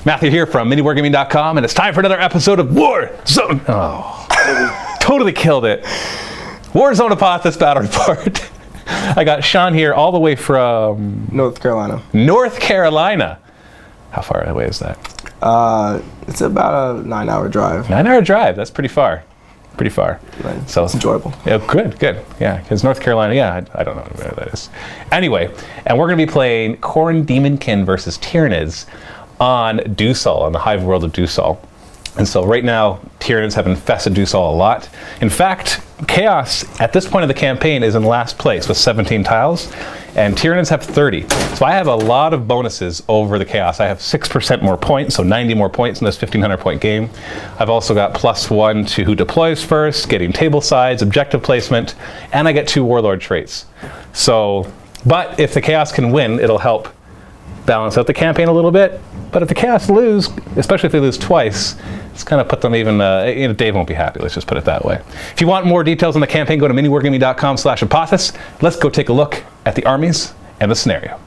Matthew here from MiniWarGaming.com, and it's time for another episode of Warzone. Oh, totally killed it. Warzone Apothis Battle Report. I got Shawn here all the way from... North Carolina. North Carolina. How far away is that? It's about a 9-hour drive. 9-hour drive, that's pretty far. Pretty far. Right. So it's enjoyable. Yeah, good. Yeah, because North Carolina, yeah, I don't know where that is. Anyway, and we're going to be playing Khorne Daemonkin versus Tyranids on Duusol, on the hive world of Duusol. And so right now, Tyranids have infested Duusol a lot. In fact, Chaos, at this point of the campaign, is in last place with 17 tiles, and Tyranids have 30. So I have a lot of bonuses over the Chaos. I have 6% more points, so 90 more points in this 1,500 point game. I've also got +1 to who deploys first, getting table sides, objective placement, and I get 2 Warlord traits. So, but if the Chaos can win, it'll help balance out the campaign a little bit. But if the Chaos lose, especially if they lose twice, it's kind of put them even, Dave won't be happy, let's just put it that way. If you want more details on the campaign, go to MiniWarGaming.com/Apothis. Let's go take a look at the armies and the scenario.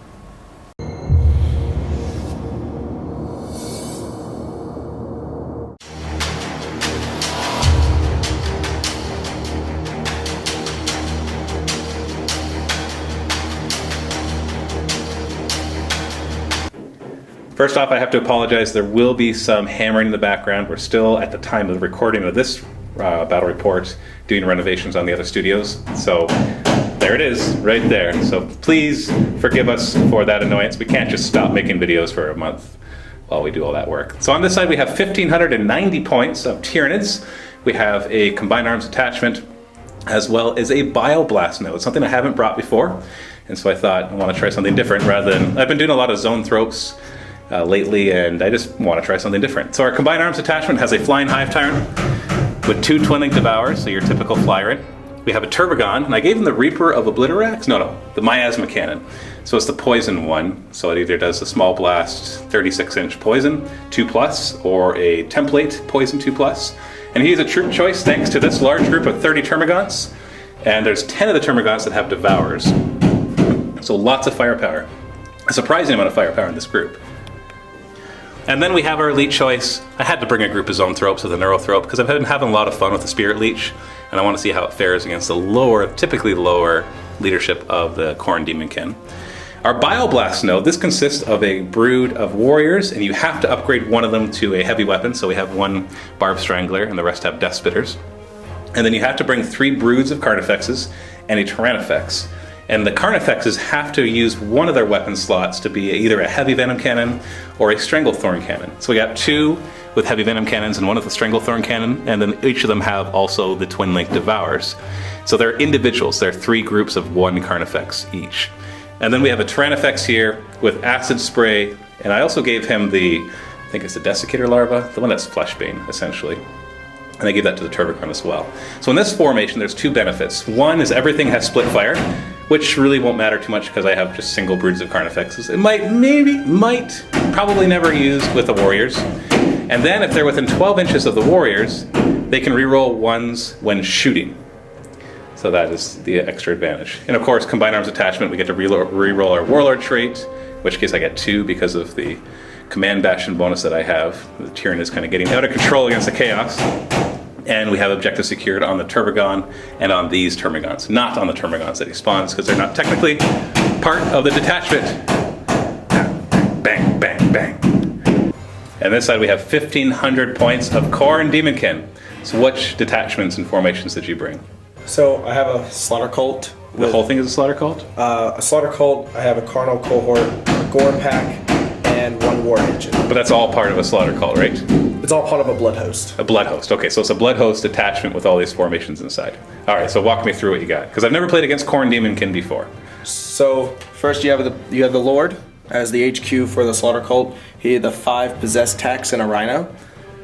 First off, I have to apologize. There will be some hammering in the background. We're still, at the time of the recording of this battle report, doing renovations on the other studios. So there it is, right there. So please forgive us for that annoyance. We can't just stop making videos for a month while we do all that work. So on this side, we have 1,590 points of Tyranids. We have a combined arms attachment, as well as a Bioblast node, something I haven't brought before. And so I thought I want to try something different rather than, I've been doing a lot of zone tropes lately, and I just want to try something different. So our combined arms attachment has a flying hive tyrant with 2 twin-link devours, so your typical flyer. We have a Turbogon, and I gave him the Reaper of Obliterax. No, the Miasma Cannon. So it's the poison one. So it either does the small blast 36-inch poison 2+, or a template poison 2+. And he's a troop choice thanks to this large group of 30 Termagants. And there's 10 of the Termagants that have devours. So lots of firepower. A surprising amount of firepower in this group. And then we have our elite choice. I had to bring a group of zone tropes with a Neurothrop because I've been having a lot of fun with the Spirit Leech, and I want to see how it fares against the typically lower leadership of the Khorne Daemonkin. Our Bioblast node, this consists of a brood of warriors, and you have to upgrade one of them to a heavy weapon, so we have 1 Barb Strangler and the rest have Death Spitters. And then you have to bring 3 broods of Carnifexes and a Tyrannifex. And the Carnifexes have to use one of their weapon slots to be either a heavy venom cannon or a Stranglethorn cannon. So we got 2 with heavy venom cannons and 1 with a Stranglethorn cannon, and then each of them have also the twin-link devours. So they're individuals. They're 3 groups of 1 Carnifex each. And then we have a Tyrannifex here with acid spray, and I also gave him the, I think it's the Desiccator larva, the one that's Fleshbane, essentially. And I gave that to the Turbogon as well. So in this formation, there's 2 benefits. One is everything has split fire, which really won't matter too much because I have just single broods of Carnifexes. It might, probably never use with the warriors. And then if they're within 12 inches of the warriors, they can reroll 1s when shooting. So that is the extra advantage. And of course, combined arms attachment, we get to reroll our Warlord trait, in which case I get 2 because of the command bastion bonus that I have. The Tyranid is kind of getting out of control against the Chaos. And we have objective secured on the Turbogon and on these Termagants, not on the Termagants that he spawns because they're not technically part of the detachment. Bang, bang, bang. And this side we have 1,500 points of Khorne Daemonkin. So which detachments and formations did you bring? So I have a Slaughter Cult. The whole thing is a Slaughter Cult? A Slaughter Cult, I have a Carnal Cohort, a Gore Pack, and 1 War Engine. But that's all part of a Slaughter Cult, right? It's all part of a Blood Host. A Blood Host. Okay, so it's a Blood Host attachment with all these formations inside. All right, so walk me through what you got, because I've never played against Khorne Daemonkin before. So first you have the Lord as the HQ for the Slaughter Cult. He had the 5 Possessed Tax and a Rhino,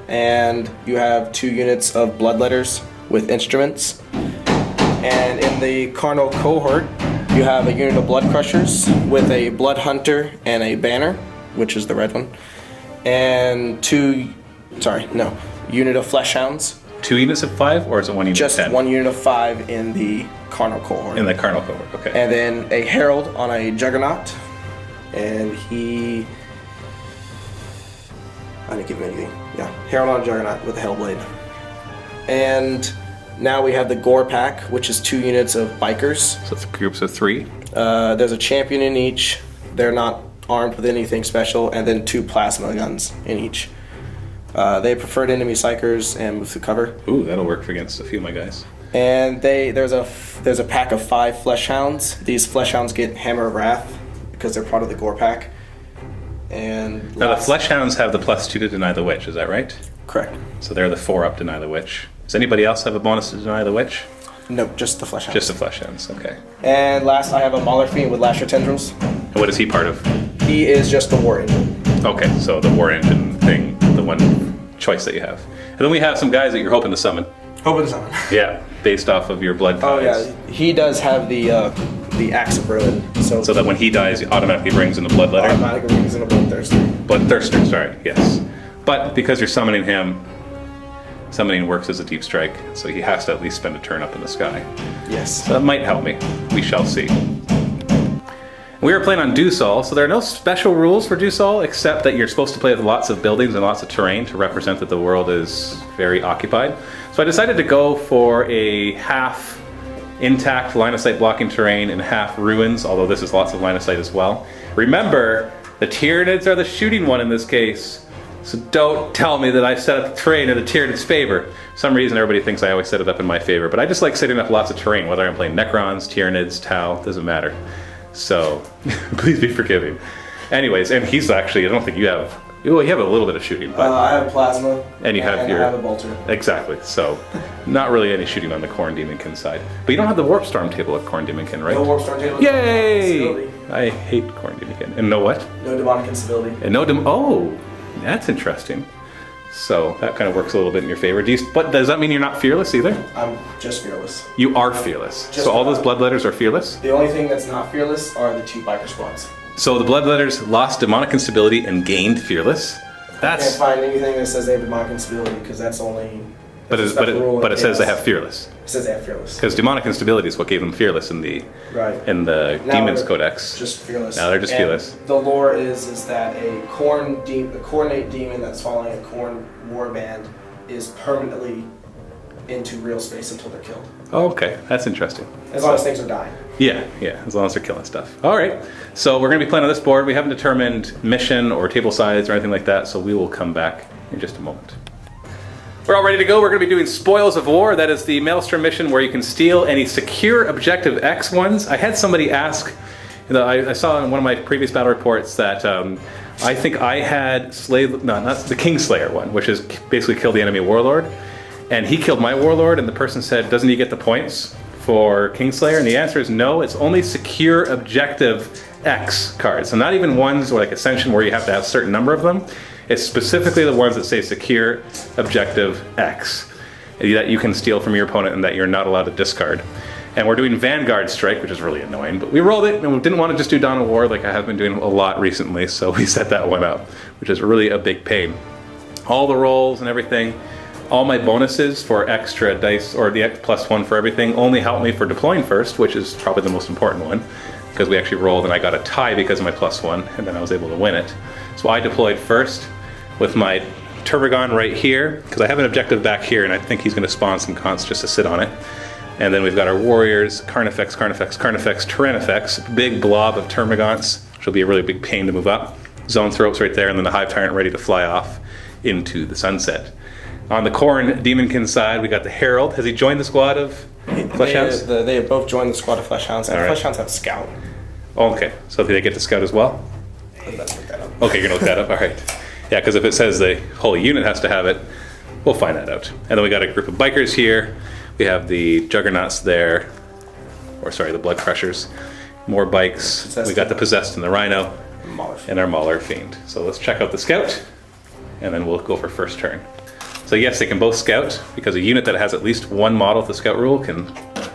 and you have 2 units of Bloodletters with instruments. And in the Carnal Cohort, you have a unit of Blood Crushers with a Blood Hunter and a Banner, which is the red one, and unit of Flesh Hounds. 2 units of 5, or is it 1 unit Just of 10? 1 unit of 5 in the Carnal Cohort. In the Carnal Cohort, okay. And then a Herald on a Juggernaut, and he I didn't give him anything. Yeah, Herald on Juggernaut with the Hellblade. And now we have the Gore Pack, which is 2 units of bikers. So it's groups of 3. There's a champion in each. They're not armed with anything special, and then 2 plasma guns in each. They have preferred enemy psychers and move to cover. Ooh, that'll work against a few of my guys. And there's a pack of 5 Flesh Hounds. These Flesh Hounds get Hammer of Wrath because they're part of the Gore Pack. And now the Flesh Hounds have the +2 to deny the witch, is that right? Correct. So they're the 4-up deny the witch. Does anybody else have a bonus to deny the witch? No, just the Flesh Hounds. Just the Flesh Hounds, okay. And last, I have a Mauler Fiend with Lasher Tendrils. And what is he part of? He is just the War Engine. Okay, so the War Engine thing, the one choice that you have. And then we have some guys that you're hoping to summon. Hoping to summon. Yeah, based off of your blood Oh ties. yeah, he does have the Axe of Ruin. So that when he dies, he automatically brings in the blood letter. automatically brings in a Bloodthirster. Bloodthirster, sorry, yes. But because you're summoning him, summoning works as a deep strike, so he has to at least spend a turn up in the sky. Yes. So that might help me. We shall see. We are playing on Duusol, so there are no special rules for Duusol except that you're supposed to play with lots of buildings and lots of terrain to represent that the world is very occupied. So I decided to go for a half intact line of sight blocking terrain and half ruins, although this is lots of line of sight as well. Remember, the Tyranids are the shooting one in this case, so don't tell me that I set up the terrain in the Tyranids' favor. For some reason everybody thinks I always set it up in my favor, but I just like setting up lots of terrain, whether I'm playing Necrons, Tyranids, Tau, doesn't matter. So, please be forgiving. Anyways, and he's actually, I don't think you have a little bit of shooting, but I have Plasma. and you have your... I have a Bolter. Exactly, so not really any shooting on the Khorne Daemonkin side. But you don't have the Warp Storm table at Khorne Daemonkin, right? No Warp Storm table. Yay! I hate Khorne Daemonkin. And no what? No demonic instability. And no oh, that's interesting. So that kind of works a little bit in your favor. But does that mean you're not fearless either? I'm just fearless. You are fearless. Just so all those about. bloodletters are fearless? The only thing that's not fearless are the 2 biker squads. So the bloodletters lost demonic instability and gained fearless? I can't find anything that says they have demonic instability because that's only... But it says they have fearless. It says they have fearless. Because demonic instability is what gave them fearless in the Now Demons they're Codex. Just fearless. Now they're just fearless. The lore is that a coordinate demon that's following a Khorne warband is permanently into real space until they're killed. Oh, okay, that's interesting. As long as things are dying. Yeah, as long as they're killing stuff. All right, so we're going to be playing on this board. We haven't determined mission or table size or anything like that, so we will come back in just a moment. We're all ready to go. We're going to be doing Spoils of War. That is the Maelstrom mission where you can steal any secure objective X ones. I had somebody ask, I saw in one of my previous battle reports that I think I had not the Kingslayer one, which is basically kill the enemy warlord. And he killed my warlord, and the person said, doesn't he get the points for Kingslayer? And the answer is no, it's only secure objective X cards. So not even ones like Ascension where you have to have a certain number of them. It's specifically the ones that say secure objective X that you can steal from your opponent and that you're not allowed to discard. And we're doing Vanguard Strike, which is really annoying, but we rolled it and we didn't want to just do Dawn of War like I have been doing a lot recently, so we set that one up, which is really a big pain. All the rolls and everything, all my bonuses for extra dice, or the X +1 for everything, only help me for deploying first, which is probably the most important one, because we actually rolled and I got a tie because of my +1, and then I was able to win it. So I deployed first with my Turbogon right here, because I have an objective back here, and I think he's going to spawn some cons just to sit on it. And then we've got our warriors, Carnifex, Tyrannifex, big blob of Termagants, which will be a really big pain to move up. Zone Thropes right there, and then the Hive Tyrant ready to fly off into the sunset. On the Khorne Daemonkin side, we got the Herald. Has he joined the squad of Flesh Hounds? They have both joined the squad of Flesh Hounds, and All right. Flesh Hounds have Scout. Oh, okay. So they get to scout as well? Let's look that up. Okay, you're gonna look that up. All right. Yeah, because if it says the whole unit has to have it, we'll find that out. And then we got a group of bikers here. We have the Juggernauts there, or sorry, the Blood Crushers. More bikes. Possessed. We got the Possessed and the Rhino, Mauler. and our Mauler Fiend. So let's check out the Scout, and then we'll go for first turn. So yes, they can both scout, because a unit that has at least one model with the scout rule can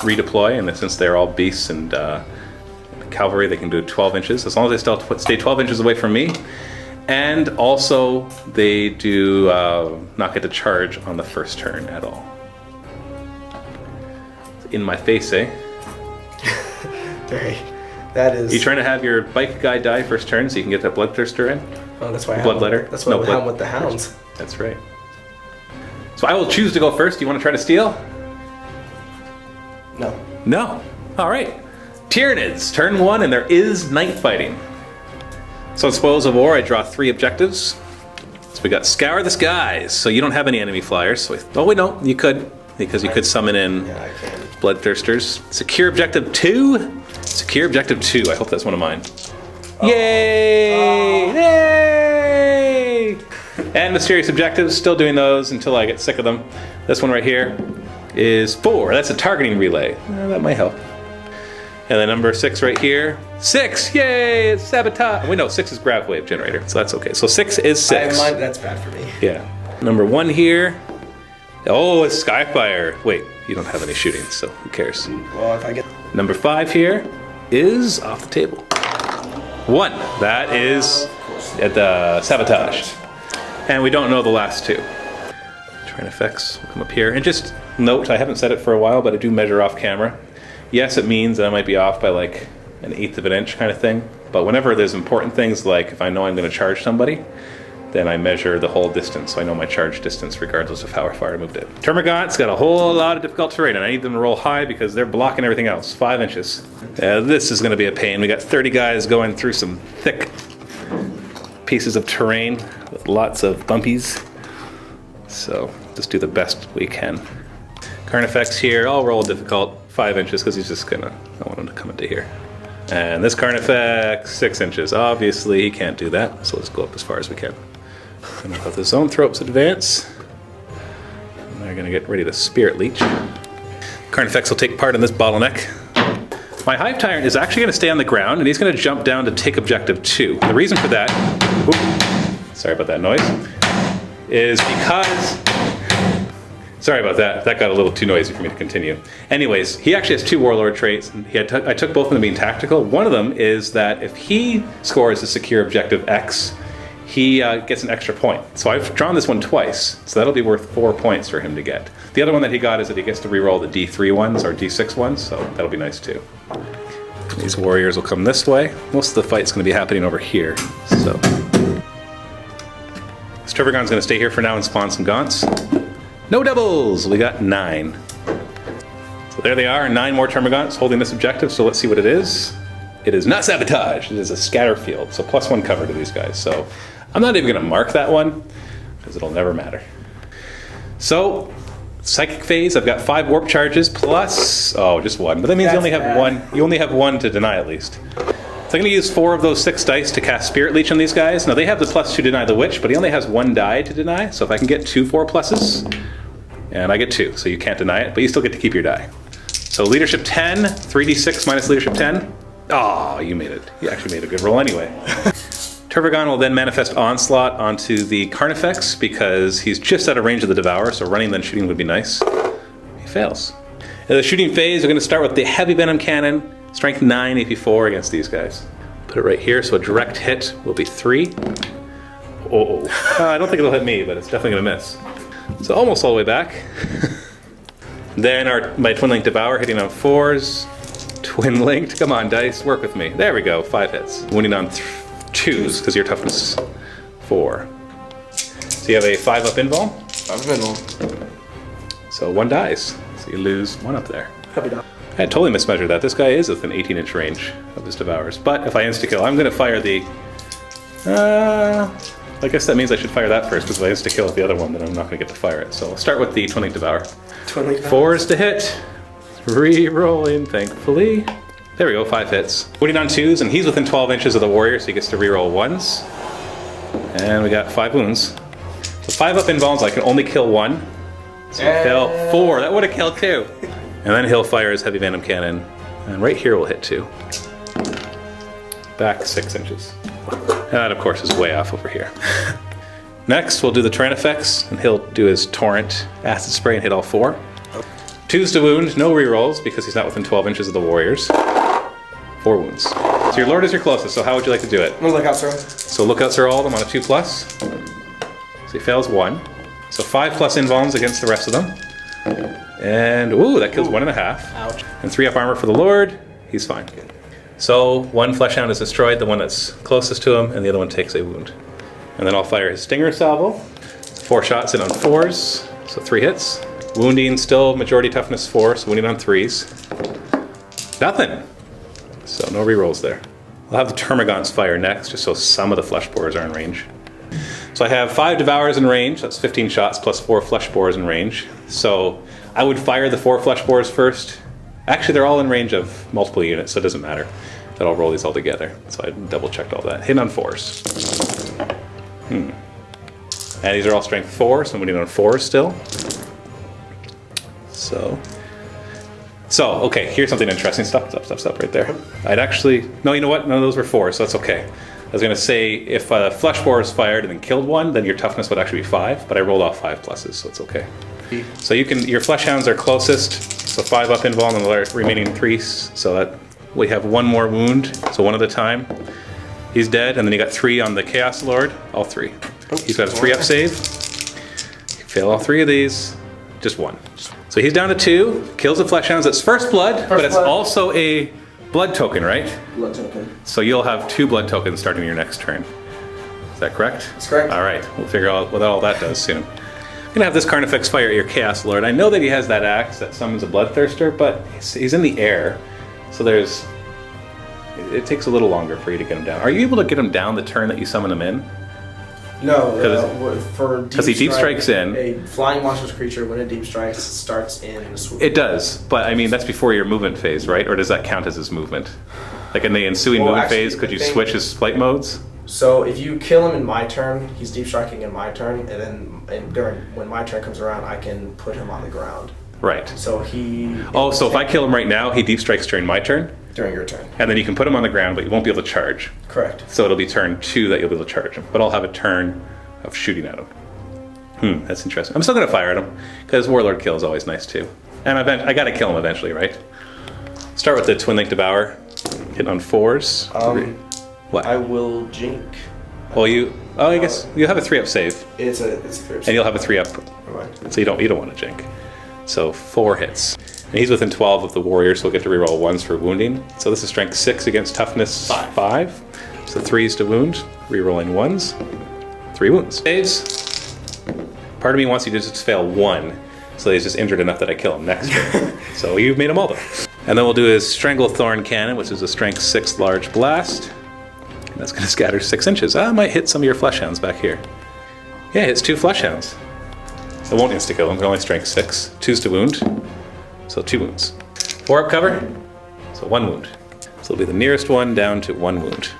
redeploy, and since they're all beasts and cavalry, they can do 12 inches, as long as they still stay 12 inches away from me. And also, they do not get to charge on the first turn at all. In my face, eh? Very. That is. Are you trying to have your bike guy die first turn so you can get that Bloodthirster in? Oh, that's why I Bloodletter. That's why No, I helm with the hounds. That's right. So I will choose to go first. Do you want to try to steal? No. No. All right. Tyranids, turn 1, and there is night fighting. So in Spoils of War, I draw 3 objectives. So we got Scour the Skies. So you don't have any enemy flyers. So oh, wait, no, you could, because you could summon in Bloodthirsters. Secure objective 2. Secure objective 2. I hope that's one of mine. Oh. Yay! Oh. Yay! And mysterious objectives, still doing those until I get sick of them. This one right here is 4. That's a targeting relay. That might help. And then number 6 right here. 6! Yay! It's sabotage! Wait, no, 6 is grav wave generator, so that's okay. So 6 is 6. That's bad for me. Yeah. Number 1 here. Oh, it's Skyfire. Wait, you don't have any shooting, so who cares? Well, if I get... Number 5 here is off the table. 1. That is at the sabotage. And we don't know the last 2. Train effects will come up here. And just note, I haven't said it for a while, but I do measure off camera. Yes, it means that I might be off by like 1/8 of an inch kind of thing. But whenever there's important things, like if I know I'm going to charge somebody, then I measure the whole distance, so I know my charge distance regardless of how far I moved it. Termagant's got a whole lot of difficult terrain, and I need them to roll high because they're blocking everything else. 5 inches. This is going to be a pain. We got 30 guys going through some thick pieces of terrain with lots of bumpies. So just do the best we can. Carnifex here, I'll roll difficult 5 inches because he's just gonna, I want him to come into here. And this Carnifex, 6 inches. Obviously he can't do that, so let's go up as far as we can. And we'll have the Zoanthropes advance. And they're gonna get ready to Spirit Leech. Carnifex will take part in this bottleneck. My Hive Tyrant is actually gonna stay on the ground and he's gonna jump down to take objective 2. The reason for that, sorry about that noise, is because, sorry about that. That got a little too noisy for me to continue. Anyways, he actually has 2 Warlord traits. And I took both of them being tactical. One of them is that if he scores a secure objective X, he gets an extra point. So I've drawn this one twice, so that'll be worth 4 points for him to get. The other one that he got is that he gets to reroll the D3 ones or D6 ones, so that'll be nice too. These warriors will come this way. Most of the fight's going to be happening over here. So this Tervagon's going to stay here for now and spawn some Gaunts. No doubles! We got 9. So there they are, 9 more Termagants holding this objective, so let's see what it is. It is not sabotage, it is a scatter field, so +1 cover to these guys. So I'm not even going to mark that one, because it'll never matter. So, Psychic Phase, I've got 5 warp charges plus, oh, just 1. But that means you only have 1. You only have 1 to deny at least. So I'm going to use 4 of those 6 dice to cast Spirit Leech on these guys. Now they have the +2 to deny the Witch, but he only has 1 die to deny. So if I can get 2 4 pluses, and I get 2, so you can't deny it, but you still get to keep your die. So Leadership 10, 3d6 minus Leadership 10. Oh, you made it. You actually made a good roll anyway. Tervagon will then manifest Onslaught onto the Carnifex because he's just out of range of the Devourer, so running then shooting would be nice. He fails. In the shooting phase, we're going to start with the Heavy Venom Cannon, strength 9, AP 4 against these guys. Put it right here, so a direct hit will be 3. Oh, I don't think it'll hit me, but it's definitely going to miss. So almost all the way back. Then my Twin Linked Devour hitting on 4s. Twin Linked, come on dice, work with me. There we go, 5 hits. Winning on 2s, because your toughness 4. So you have a 5-up invul. 5 invul. So 1 dies. So you lose 1 up there. Happy dog. I totally mismeasured that. This guy is within 18-inch range of his Devours. But if I insta-kill, I'm going to fire the... I guess that means I should fire that first, because if I insta-kill with the other one, then I'm not going to get to fire it. So I'll start with the Twin Linked Devour. Twin Linked Devour. 4s to hit. Re-rolling, thankfully. There we go, 5 hits. Winning on 2s, and he's within 12 inches of the warrior, so he gets to re-roll 1s. And we got 5 wounds. So 5-up invuls, I can only kill 1. So he fell 4. That would have killed 2. And then he'll fire his Heavy Venom Cannon. And right here we'll hit 2. Back 6 inches. And that, of course, is way off over here. Next, we'll do the Tyrannid, and he'll do his Torrent Acid Spray and hit all 4. 2s to wound, no rerolls because he's not within 12 inches of the warriors. 4 wounds. So your Lord is your closest, so how would you like to do it? I'm gonna look out, sir. So look out, Sir Aldum on a 2+. So he fails 1. So 5+ invulns against the rest of them. And, ooh, that kills 1.5. Ouch. And 3-up armor for the Lord. He's fine. So 1 Fleshhound is destroyed, the one that's closest to him, and the other one takes a wound. And then I'll fire his Stinger Salvo. 4 shots in on 4s, so 3 hits. Wounding, still majority toughness 4, so wounding on 3s. Nothing. So no rerolls there. I'll have the Termagants fire next, just so some of the flesh borers are in range. So I have 5 Devours in range, that's 15 shots, plus 4 flesh borers in range. So I would fire the 4 flesh borers first. Actually, they're all in range of multiple units, so it doesn't matter. Then I'll roll these all together. So I double checked all that. Hit on 4s. And these are all strength 4, so I'm winning on 4s still. So, okay, here's something interesting. Stop right there. I'd actually, no, you know what? None of those were 4s, so that's okay. I was going to say, if a flesh borer is fired and then killed one, then your toughness would actually be 5, but I rolled off 5 pluses, so it's okay. So you can, your flesh hounds are closest, so 5 up invuln and the remaining 3s, so that we have 1 more wound, so 1 at a time. He's dead, and then you got 3 on the Chaos Lord, all 3. He's got a 3 up save. Fail all 3 of these, just 1. So he's down to 2, kills the flesh hounds. That's first blood, but it's also a blood token, right? Blood token. So you'll have 2 blood tokens starting your next turn. Is that correct? That's correct. All right, we'll figure out what all that does soon. I'm gonna have this Carnifex fire at your Chaos Lord. I know that he has that axe that summons a Bloodthirster, but he's in the air, so it takes a little longer for you to get him down. Are you able to get him down the turn that you summon him in? No, for because he deep strikes in. A flying monstrous creature, when it deep strikes, starts in the swoop. It does, but I mean that's before your movement phase, right? Or does that count as his movement? Like in the ensuing movement phase, could you switch his flight modes? So if you kill him in my turn, he's deep striking in my turn, and then when my turn comes around, I can put him on the ground. Right. So he. Oh, so if I kill him right now, he deep strikes during my turn? During your turn. And then you can put him on the ground, but you won't be able to charge. Correct. So it'll be turn 2 that you'll be able to charge him. But I'll have a turn of shooting at him. That's interesting. I'm still going to fire at him, because Warlord kill is always nice too. And I got to kill him eventually, right? Start with the Twin Link Devour. Hitting on 4s. What? I will jink. Well, I guess you'll have a 3 up save. It's a 3 up. And you'll have a 3 up. Right. So you don't want to jink. So 4 hits. And he's within 12 of the warrior, so we'll get to reroll 1s for wounding. So this is strength 6 against toughness 5. So 3s to wound, rerolling 1s. 3 wounds. Saves. Part of me wants you to just fail 1, so he's just injured enough that I kill him next turn. So you've made him all though. And then we'll do his Stranglethorn Cannon, which is a strength 6 large blast. And that's going to scatter 6 inches. I might hit some of your flesh hounds back here. Yeah, it's 2 flesh hounds. It won't insta-kill them, they're only strength 6. 2s to wound, so 2 wounds. 4 up cover, so 1 wound. So it'll be the nearest one down to 1 wound.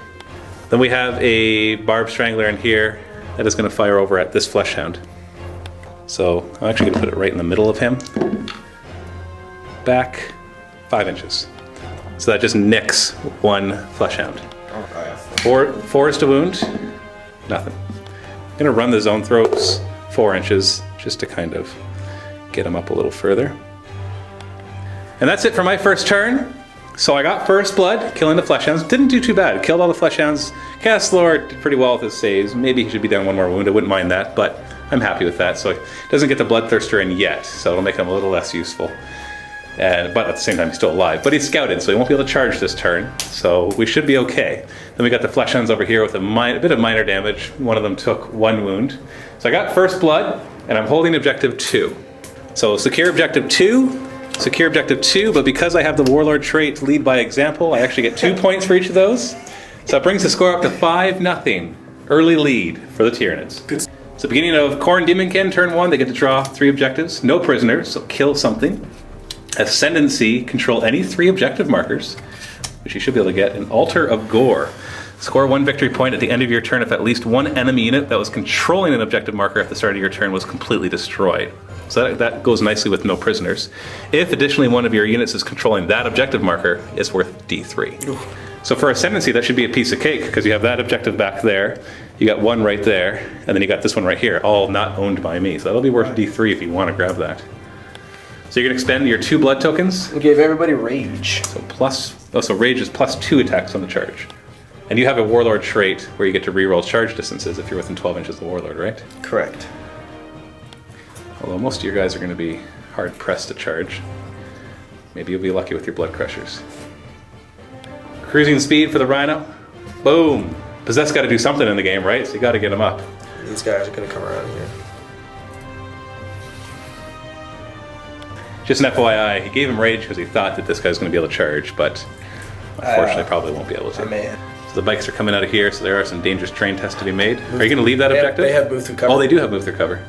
Then we have a Barbed Strangler in here that is going to fire over at this flesh hound. So I'm actually going to put it right in the middle of him. Back 5 inches. So that just nicks 1 flesh hound. 4 is to wound, nothing. I'm going to run the Zone Throats 4 inches just to kind of get him up a little further. And that's it for my first turn. So I got first blood, killing the flesh hounds. Didn't do too bad. Killed all the flesh hounds. Chaos Lord did pretty well with his saves. Maybe he should be down 1 more wound. I wouldn't mind that, but I'm happy with that. So he doesn't get the Bloodthirster in yet, so it'll make him a little less useful. But at the same time, he's still alive. But he's scouted, so he won't be able to charge this turn. So we should be okay. Then we got the flesh hounds over here with a bit of minor damage. One of them took 1 wound. So I got first blood, and I'm holding objective 2. So secure objective 2. Secure objective 2, but because I have the Warlord trait lead by example, I actually get 2 points for each of those. So it brings the score up to 5-0. Early lead for the Tyranids. Good. So beginning of Khorne Daemonkin, turn 1, they get to draw 3 objectives. No prisoners, so kill something. Ascendancy, control any 3 objective markers, which you should be able to get. An Altar of Gore. Score 1 victory point at the end of your turn if at least 1 enemy unit that was controlling an objective marker at the start of your turn was completely destroyed. So that goes nicely with no prisoners. If additionally 1 of your units is controlling that objective marker, it's worth D3. Ooh. So for Ascendancy, that should be a piece of cake, because you have that objective back there, you got 1 right there, and then you got this one right here, all not owned by me. So that'll be worth D3 if you want to grab that. So you're going to expend your 2 blood tokens. We gave everybody Rage. So Rage is +2 attacks on the charge. And you have a Warlord trait where you get to reroll charge distances if you're within 12 inches of the Warlord, right? Correct. Although most of your guys are going to be hard-pressed to charge. Maybe you'll be lucky with your Blood Crushers. Cruising speed for the Rhino. Boom! Possessed got to do something in the game, right? So you got to get them up. These guys are going to come around here. Just an FYI, he gave him rage because he thought that this guy's going to be able to charge, but unfortunately probably won't be able to. I may. So the bikes are coming out of here, so there are some dangerous terrain tests to be made. Are you going to leave that objective? They have move through cover. Oh, they do have move through cover.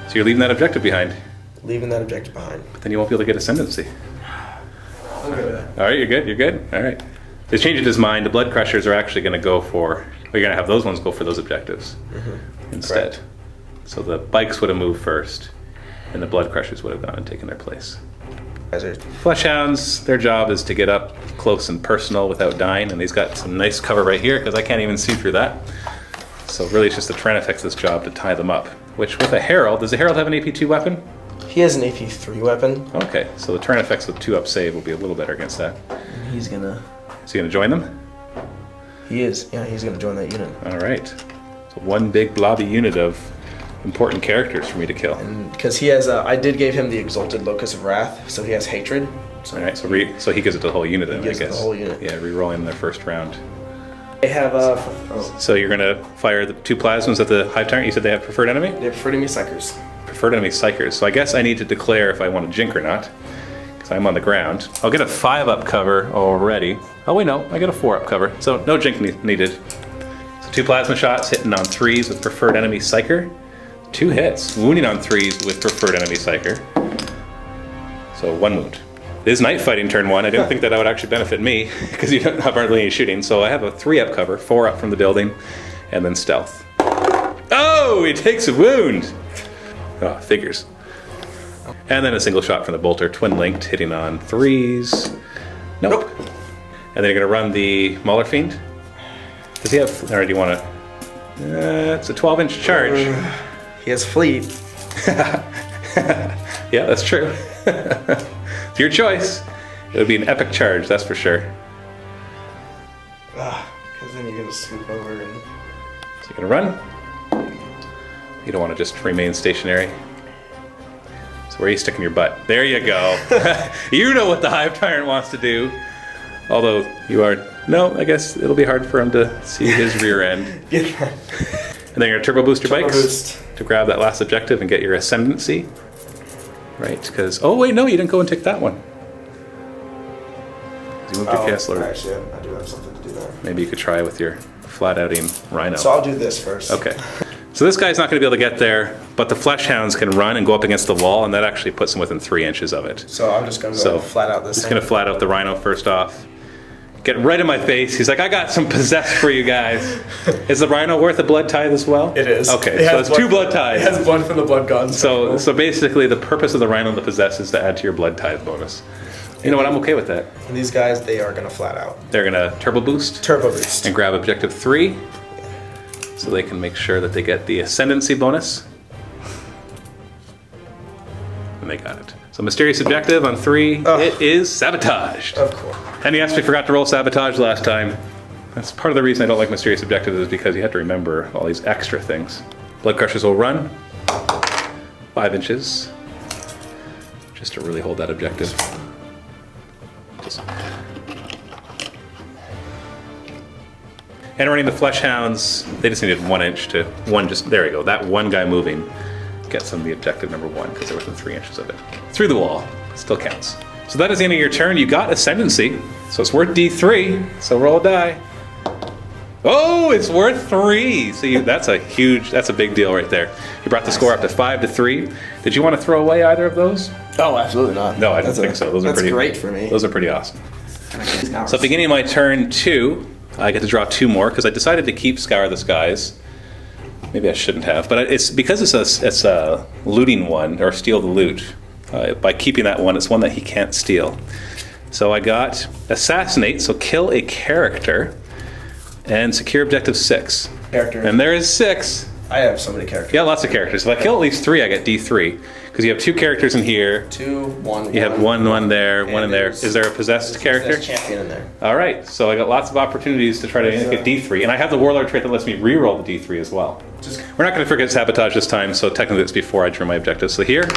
So you're leaving that objective behind. Leaving that objective behind. But then you won't be able to get Ascendancy. Okay. All right, you're good, you're good. All right. He's changed his mind. The Blood Crushers are actually going to go for, or you're going to have those ones go for those objectives instead. Correct. So the bikes would have moved first, and the Blood Crushers would have gone and taken their place. Fleshhounds, their job is to get up close and personal without dying, and he's got some nice cover right here because I can't even see through that. So really it's just the Tyranid job to tie them up, which with a Herald, does the Herald have an AP2 weapon? He has an AP3 weapon. Okay, so the Tyranid with 2-up save will be a little better against that. And he's gonna... Is he going to join them? He is. Yeah, he's gonna join that unit. All right. So one big blobby unit of important characters for me to kill. And because he has, I did give him the Exalted Locus of Wrath, so he has Hatred. So all right, so he gives it to the whole unit then, I guess. Gives it the whole unit. Yeah, re-rolling their first round. They have So you're going to fire the 2 plasmas at the Hive Tyrant. You said they have preferred enemy? They have preferred enemy Psychers. Preferred enemy Psychers. So I guess I need to declare if I want to Jink or not, because I'm on the ground. I'll get a 5-up cover already. Oh wait, no, I get a 4-up cover, so no Jink needed. So 2 plasma shots hitting on 3s with preferred enemy Psyker. 2 hits, wounding on 3s with preferred enemy Psyker. So 1 wound. It is night fighting turn 1. I didn't think that would actually benefit me because you don't have hardly any shooting. So I have a 3-up cover, 4-up from the building, and then stealth. Oh, he takes a wound. Oh, figures. And then a single shot from the bolter, twin linked, hitting on 3s. Nope. And then you're gonna run the Mauler Fiend. Does he have? Or do you want to? It's a 12-inch charge. He has Fleet. Yeah, that's true. It's your choice. It would be an epic charge, that's for sure. Because then you're gonna swoop over and. So you're gonna run. You don't want to just remain stationary. So where are you sticking your butt? There you go. You know what the Hive Tyrant wants to do. Although you are, no, I guess it'll be hard for him to see his rear end. And then you're gonna turbo boost your bikes to grab that last objective and get your ascendancy. Right, because, oh wait, no, you didn't go and take that one. You moved your Chaos Lord. Actually, I do have something to do there. Maybe you could try with your flat-outing Rhino. So I'll do this first. Okay. So this guy's not going to be able to get there, but the Fleshhounds can run and go up against the wall, and that actually puts him within 3 inches of it. So I'm just going to go flat out this Just going to flat out the Rhino first off. Get right in my face. He's like, I got some possessed for you guys. Is the Rhino worth a blood tithe as well? It is. Okay, so it's 2 blood tithes. It has blood from the blood gods. So basically the purpose of the Rhino and the possessed is to add to your blood tithe bonus. You know what, I'm okay with that. And these guys, they are going to flat out. They're going to turbo boost. Turbo boost. And grab objective 3. So they can make sure that they get the ascendancy bonus. And they got it. So mysterious objective on 3, it is sabotaged. Of course. And yes, we forgot to roll sabotage last time. That's part of the reason I don't like mysterious objectives is because you have to remember all these extra things. Blood Crushers will run 5 inches. Just to really hold that objective. And running the Fleshhounds, they just needed 1 inch to there we go. That one guy moving gets them the objective number 1 because they're within 3 inches of it. Through the wall, still counts. So that is the end of your turn. You got Ascendancy, so it's worth D3. So roll a die. Oh, it's worth 3. So that's a big deal right there. You brought the score up to 5-3. Did you want to throw away either of those? Oh, absolutely not. No, I don't think so. That's great for me. Those are pretty awesome. So beginning of my turn 2, I get to draw 2 more because I decided to keep Scour the Skies. Maybe I shouldn't have, but it's because it's a looting one, or steal the loot. By keeping that one, it's one that he can't steal. So I got Assassinate, so kill a character, and secure objective 6. Character. And there is 6. I have so many characters. Yeah, lots of characters. If I kill at least 3, I get D3. Because you have 2 characters in here. 2, 1. You have one there, one in there. Is there a possessed character? There's a champion in there. All right, so I got lots of opportunities to try to get D3, and I have the Warlord trait that lets me reroll the D3 as well. We're not going to forget Sabotage this time, so technically it's before I turn my objective. So here,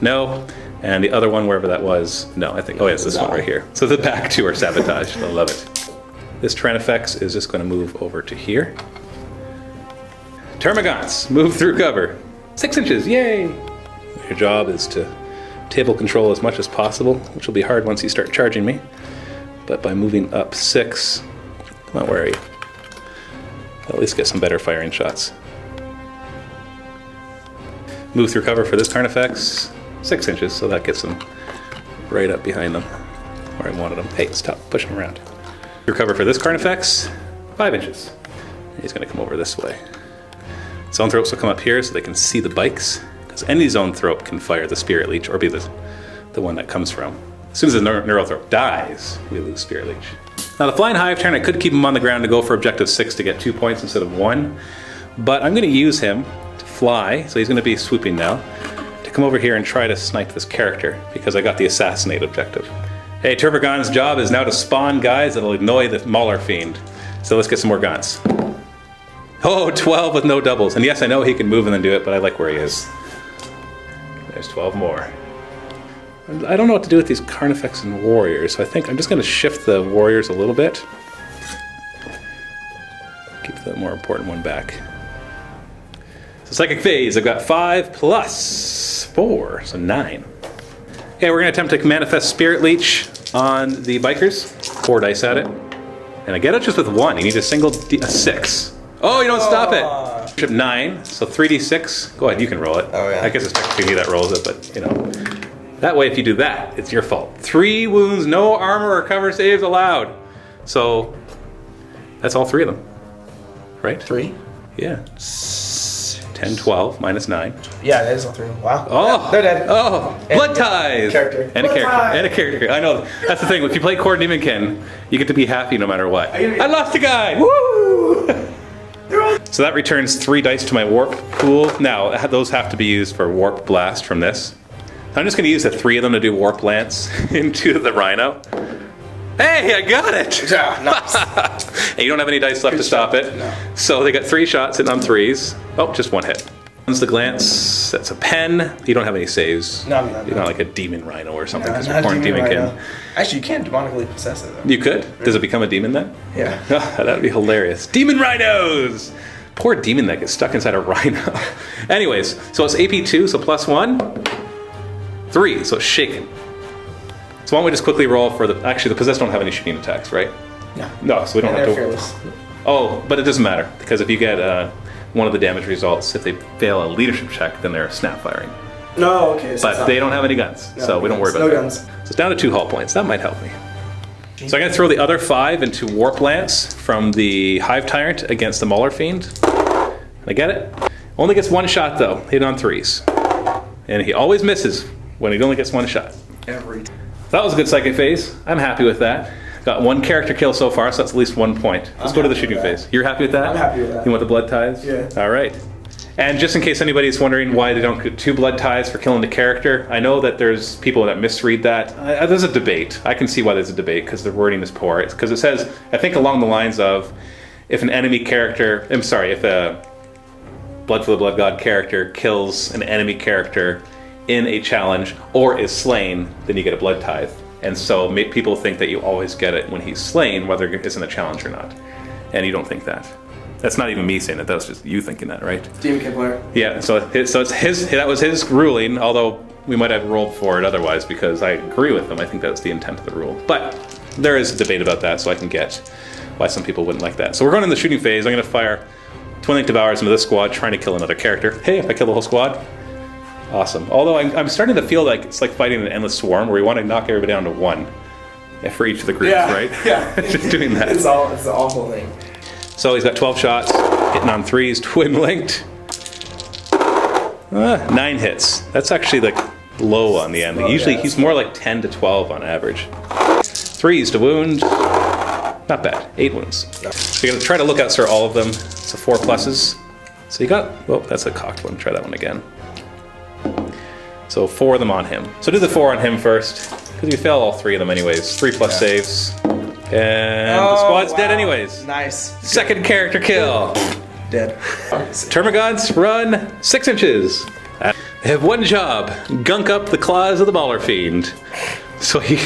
no, and the other one, wherever that was, no, I think, oh yes, this one right here. So the back 2 are Sabotaged. I love it. This Tyranid is just going to move over to here. Termagants, move through cover. 6 inches, yay! Your job is to table control as much as possible, which will be hard once you start charging me. But by moving up 6, come on, where are you? I'll at least get some better firing shots. Move through cover for this Carnifex, 6 inches, so that gets them right up behind them, where I wanted them. Hey, stop pushing them around. Through cover for this Carnifex, 5 inches. He's going to come over this way. Zone Thropes will come up here so they can see the bikes, because any Zone Thrope can fire the Spirit Leech, or be the one that comes from. As soon as the Neurothrope dies, we lose Spirit Leech. Now the Flying Hive turn, I could keep him on the ground to go for objective 6 to get 2 points instead of 1, but I'm going to use him to fly, so he's going to be swooping now, to come over here and try to snipe this character, because I got the Assassinate objective. Hey, Termagant's job is now to spawn guys that'll annoy the Mauler Fiend. So let's get some more guns. Oh, 12 with no doubles. And yes, I know he can move and then do it, but I like where he is. There's 12 more. I don't know what to do with these Carnifex and Warriors, so I think I'm just going to shift the Warriors a little bit. Keep the more important one back. So Psychic Phase, I've got 5 plus 4, so 9. Okay, we're going to attempt to manifest Spirit Leech on the bikers. 4 dice at it. And I get it just with 1. You need a single a 6. Oh, you don't stop it! 9, so 3d6. Go ahead, you can roll it. Oh, yeah. I guess it's technically me that rolls it, but, you know. That way, if you do that, it's your fault. 3 wounds, no armor or cover saves allowed. So, that's all 3 of them. Right? 3? Yeah. 10, 12, minus 9. Yeah, that is all 3. Wow. Oh, they're dead. Oh, blood ties. Character. And a Blood character. tie. And a character. I know. That's the thing. If you play Khorne Daemonkin, you get to be happy no matter what. I lost a guy. Woo! So that returns 3 dice to my warp pool. Now, those have to be used for warp blast from this. I'm just going to use the 3 of them to do warp lance into the Rhino. Hey, I got it! Yeah, nice. And you don't have any dice left to stop it. No. So they got 3 shots hitting on 3s. Oh, just 1 hit. One's the glance. That's a pen. You don't have any saves. No. You're not like a demon rhino or something No, because not you're a Khorne demon Daemonkin. rhino. Actually, you can't demonically possess it, though. You could? Does it become a demon then? Yeah. That'd be hilarious. Demon rhinos! Poor demon that gets stuck inside a rhino. Anyways, so it's AP 2, so plus 1. 3, so it's shaken. So why don't we just quickly roll for the... Actually, the possessed don't have any shooting attacks, right? No. No, so we don't have to... Fearless. Oh, but it doesn't matter, because if you get one of the damage results, if they fail a leadership check, then they're snap firing. No, okay. So But they don't have any guns, so we don't worry about that. No guns. So it's down to 2 hull points. That might help me. So I'm going to throw the other 5 into Warp Lance from the Hive Tyrant against the Mauler Fiend. I get it? Only gets 1 shot, though. Hit on 3s. And he always misses when he only gets 1 shot. Every time. That was a good psychic phase. I'm happy with that. Got 1 character kill so far, so that's at least 1 point. Let's go to the shooting phase. You're happy with that? I'm happy with that. You want the blood ties? Yeah. All right. And just in case anybody's wondering why they don't get 2 blood ties for killing the character, I know that there's people that misread that. There's a debate. I can see why there's a debate because the wording is poor. It's because it says, I think along the lines of, if an enemy character, if a Blood for the Blood God character kills an enemy character in a challenge or is slain, then you get a blood tithe. And so people think that you always get it when he's slain, whether it's in a challenge or not. And you don't think that. That's not even me saying it, that was just you thinking that, right? Daemonkin player. Yeah, so it's his, that was his ruling, although we might have rolled for it otherwise because I agree with him. I think that's the intent of the rule. But there is a debate about that, so I can get why some people wouldn't like that. So we're going in the shooting phase. I'm going to fire Twin Link Devours into this squad, trying to kill another character. Hey, if I kill the whole squad, awesome. Although I'm starting to feel like it's like fighting an endless swarm where we want to knock everybody down to 1 for each of the groups, right? Yeah. Just doing that. It's an awful thing. So he's got 12 shots, hitting on 3s, twin linked. 9 hits. That's actually like low on the end. Usually he's more like 10 to 12 on average. 3s to wound. Not bad. 8 wounds. So you're going to try to look out for all of them. So 4 pluses. So you got, well, that's a cocked one. Try that one again. So 4 of them on him. So do the 4 on him first, because you fail all 3 of them anyways. 3 plus saves. And the squad's dead anyways. Nice. Second character kill. Dead. Termagants run 6 inches. They have 1 job: gunk up the claws of the Mauler Fiend. So he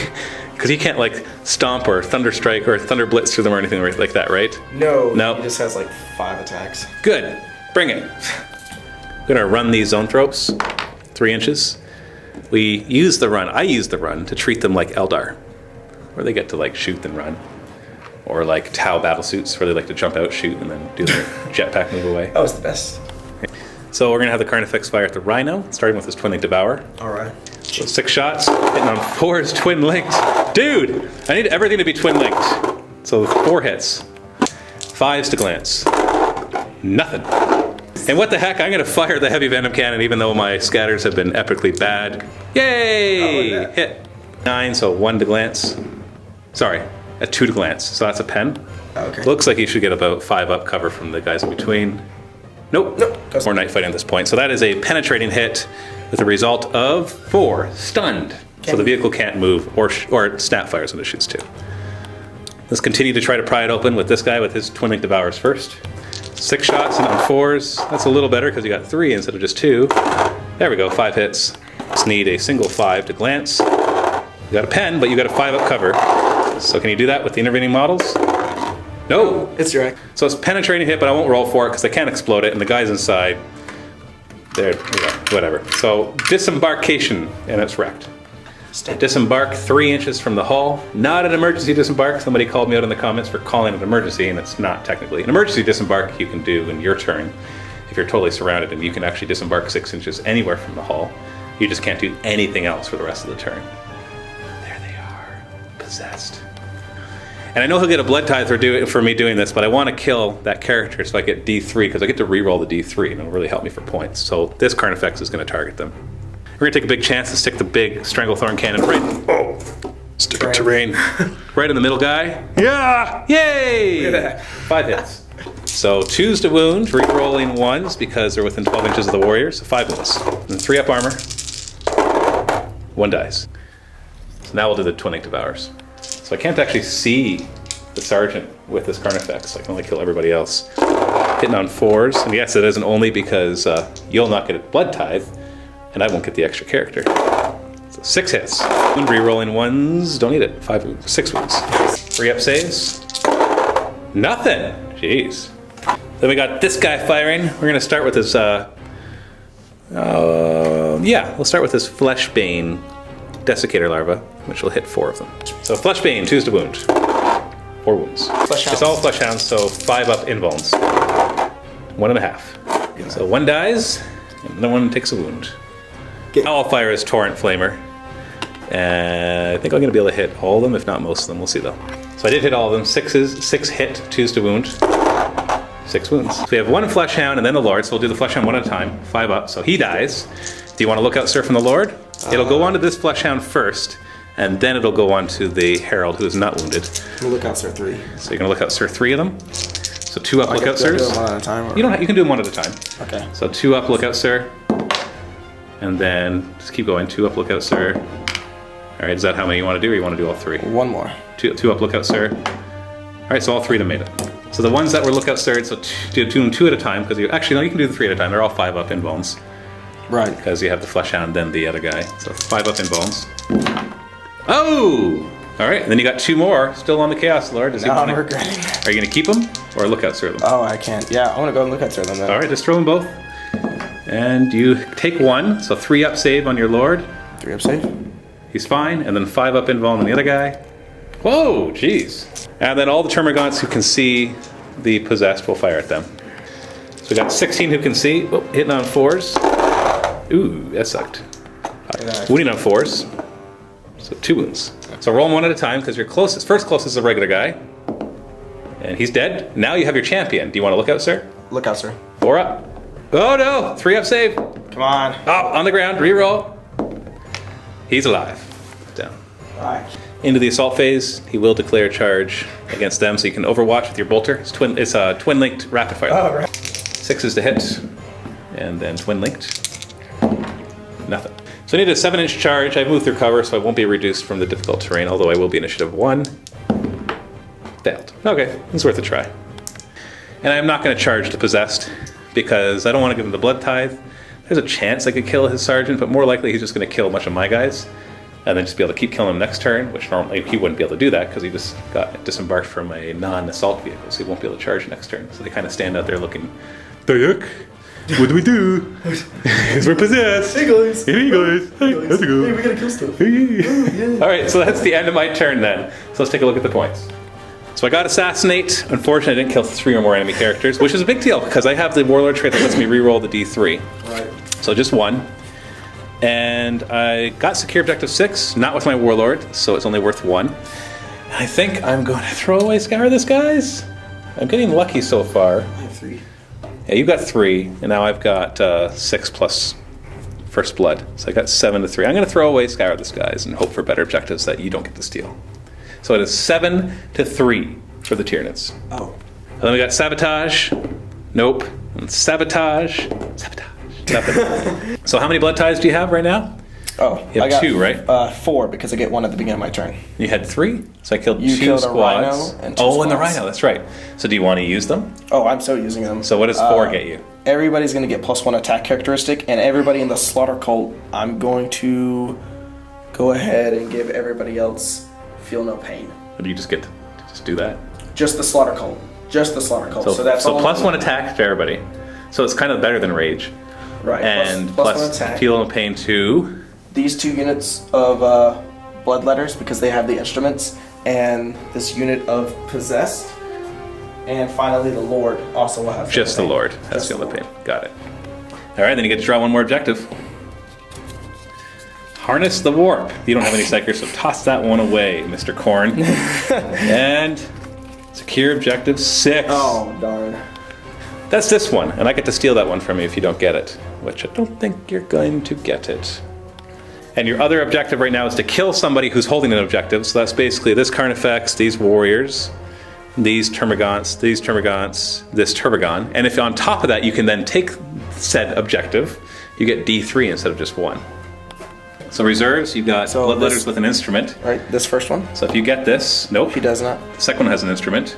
Because he can't like stomp or thunder strike or thunder blitz through them or anything like that, right? No. He just has like 5 attacks. Good. Bring it. I'm gonna run these zone tropes, 3 inches. We use the run. I use the run to treat them like Eldar, where they get to like shoot and run, or like Tau battle suits, where they like to jump out, shoot, and then do their jetpack move away. That was the best. So we're gonna have the Carnifex fire at the Rhino, starting with his twin link Devourer. All right. So 6 shots, hitting on 4s, twin linked. Dude, I need everything to be twin linked. So 4 hits, 5s to glance, nothing. And what the heck, I'm gonna fire the heavy venom cannon even though my scatters have been epically bad. Yay! Hit. 9, so 1 to glance. Sorry, a 2 to glance, so that's a pen. Okay. Looks like you should get about 5 up cover from the guys in between. Nope. More night fighting at this point. So that is a penetrating hit with a result of 4 stunned. So the vehicle can't move or snap fires when it shoots too. Let's continue to try to pry it open with this guy with his twin link Devourers first. 6 shots and on 4s. That's a little better because you got 3 instead of just 2. There we go, 5 hits. Just need a single 5 to glance. You got a pen, but you got a 5 up cover. So can you do that with the intervening models? No! It's direct. So it's penetrating hit, but I won't roll for it because I can't explode it, and the guys inside, they're, whatever. So disembarkation, and it's wrecked. Disembark 3 inches from the hull. Not an emergency disembark. Somebody called me out in the comments for calling it an emergency, and it's not technically. An emergency disembark you can do in your turn if you're totally surrounded, and you can actually disembark 6 inches anywhere from the hull. You just can't do anything else for the rest of the turn. There they are, possessed. And I know he'll get a blood tithe for me doing this, but I want to kill that character so I get D3, because I get to re-roll the D3, and it'll really help me for points. So this Carnifex is going to target them. We're going to take a big chance to stick the big Stranglethorn cannon right... Stick a terrain. Right in the middle guy. Yeah! Yay! Look at that. 5 hits. So 2s to wound, re-rolling 1s because they're within 12 inches of the warriors. So 5 wounds. And 3 up armor. 1 dies. So now we'll do the twin link Devourers. So I can't actually see the sergeant with this Carnifex. I can only kill everybody else. Hitting on 4s. And yes, it isn't only because you'll not get a blood tithe, and I won't get the extra character. So 6 hits. Re-rolling 1s. Don't need it. 6 wounds. 3 up saves. Nothing. Jeez. Then we got this guy firing. We're going to start with his... we'll start with this Fleshbane Desiccator larva, which will hit 4 of them. So Fleshbane, 2s to wound. 4 wounds. It's all Fleshhounds, so 5 up invulns. 1.5. So 1 dies, and no one takes a wound. Now I'll fire his Torrent Flamer. And I think I'm going to be able to hit all of them, if not most of them. We'll see though. So I did hit all of them. 6 hit, 2s to wound. 6 wounds. So we have 1 Fleshhound and then the Lord, so we'll do the Fleshhound 1 at a time. 5 up, so he dies. Do you want to look out, sir, from the Lord? It'll go on to this Fleshhound first, and then it'll go on to the Herald, who is not wounded. We'll look out, sir, 3. So you're going to look out, sir, 3 of them. So 2 up, look out, sirs. Do them 1 at a time? Or? You can do them 1 at a time. Okay. So 2 up, look out, sir. And then just keep going. 2 up, look out, sir. All right, is that how many you want to do, or you want to do all 3? 1 more. 2 up, look out, sir. All right, so all 3 of them made it. So the ones that were look out, sir, so do them 2 at a time, because you can do the 3 at a time. They're all 5 up in bones. Right. Because you have the Fleshhound, then the other guy. So 5 up in bones. Oh! All right, and then you got 2 more still on the Chaos Lord. I'm regretting. Are you going to keep them, or look out, sir, them? Oh, I can't. Yeah, I want to go and look out, sir, them then. All right, just throw them both. And you take 1, so 3 up save on your Lord. 3 up save. He's fine, and then 5 up invuln on the other guy. Whoa, jeez. And then all the Termagants who can see the possessed will fire at them. So we got 16 who can see, hitting on 4s. Ooh, that sucked. Wounding on 4s. So 2 wounds. So roll them 1 at a time, because your closest, first closest is a regular guy. And he's dead. Now you have your champion. Do you want to look out, sir? Look out, sir. 4 up. Oh no, 3 up save. Come on. Up on the ground, reroll. He's alive. Down. Bye. Into the assault phase, he will declare charge against them, so you can overwatch with your bolter. It's twin linked rapid fire. Oh, right. 6 is to hit, and then twin linked. Nothing. So I need a 7-inch charge. I've moved through cover, so I won't be reduced from the difficult terrain, although I will be initiative 1. Failed. Okay, it's worth a try. And I'm not going to charge the possessed, because I don't want to give him the blood tithe. There's a chance I could kill his sergeant, but more likely he's just going to kill a bunch of my guys. and then just be able to keep killing him next turn, which normally he wouldn't be able to do that because he just got disembarked from a non-assault vehicle, so he won't be able to charge next turn. So they kind of stand out there looking, Dick, what do we do? Because we're possessed. Hey guys. Hey guys. Hey, how's it go? Hey, we gotta kill stuff. Hey. All right, so that's the end of my turn then. So let's take a look at the points. So I got Assassinate. Unfortunately, I didn't kill 3 or more enemy characters, which is a big deal because I have the Warlord trait that lets me reroll the D3. Right. So just 1. And I got Secure Objective 6, not with my Warlord, so it's only worth 1. And I think I'm going to throw away Scour this, guys. I'm getting lucky so far. I have 3. Yeah, you got 3, and now I've got 6 plus First Blood. So I got 7 to 3. I'm going to throw away Scour this, guys, and hope for better objectives that you don't get to steal. So it is 7 to 3 for the Tyranids. Oh. And then we got Sabotage. Nope. And Sabotage. Sabotage. Nothing. So how many blood ties do you have right now? Oh, You have I got 2, right? 4 because I get 1 at the beginning of my turn. You had 3? So I killed You 2 killed a squads. rhino and 2 and the squads. rhino, that's right. So do you want to use them? Oh, I'm so using them. So what does 4 get you? Everybody's going to get +1 attack characteristic, and everybody in the Slaughter Cult, I'm going to go ahead and give everybody else Feel No Pain. Or do you just get to just do that? Just the Slaughter Cult. Just the Slaughter Cult. So that's so all +1 attack to everybody. So it's kind of better than Rage. Right. And plus 1 plus attack. Feel No Pain 2. These 2 units of Bloodletters because they have the instruments, and this unit of Possessed. And finally, the Lord also will have Just the Feel No Pain. Lord has Just Feel the No Lord. Pain. Got it. All right, then you get to draw 1 more objective. Harness the Warp. You don't have any Psychers, so toss that one away, Mr. Khorne. And secure objective 6. Oh, darn. That's this one, and I get to steal that one from you if you don't get it, which I don't think you're going to get it. And your other objective right now is to kill somebody who's holding an objective, so that's basically this Carnifex, these Warriors, these Termagants, this Turbogon, and if on top of that you can then take said objective, you get D3 instead of just 1. So reserves, you've got So Bloodletters this- with an instrument. Right, this first one. So if you get this, nope. He does not. The second one has an instrument.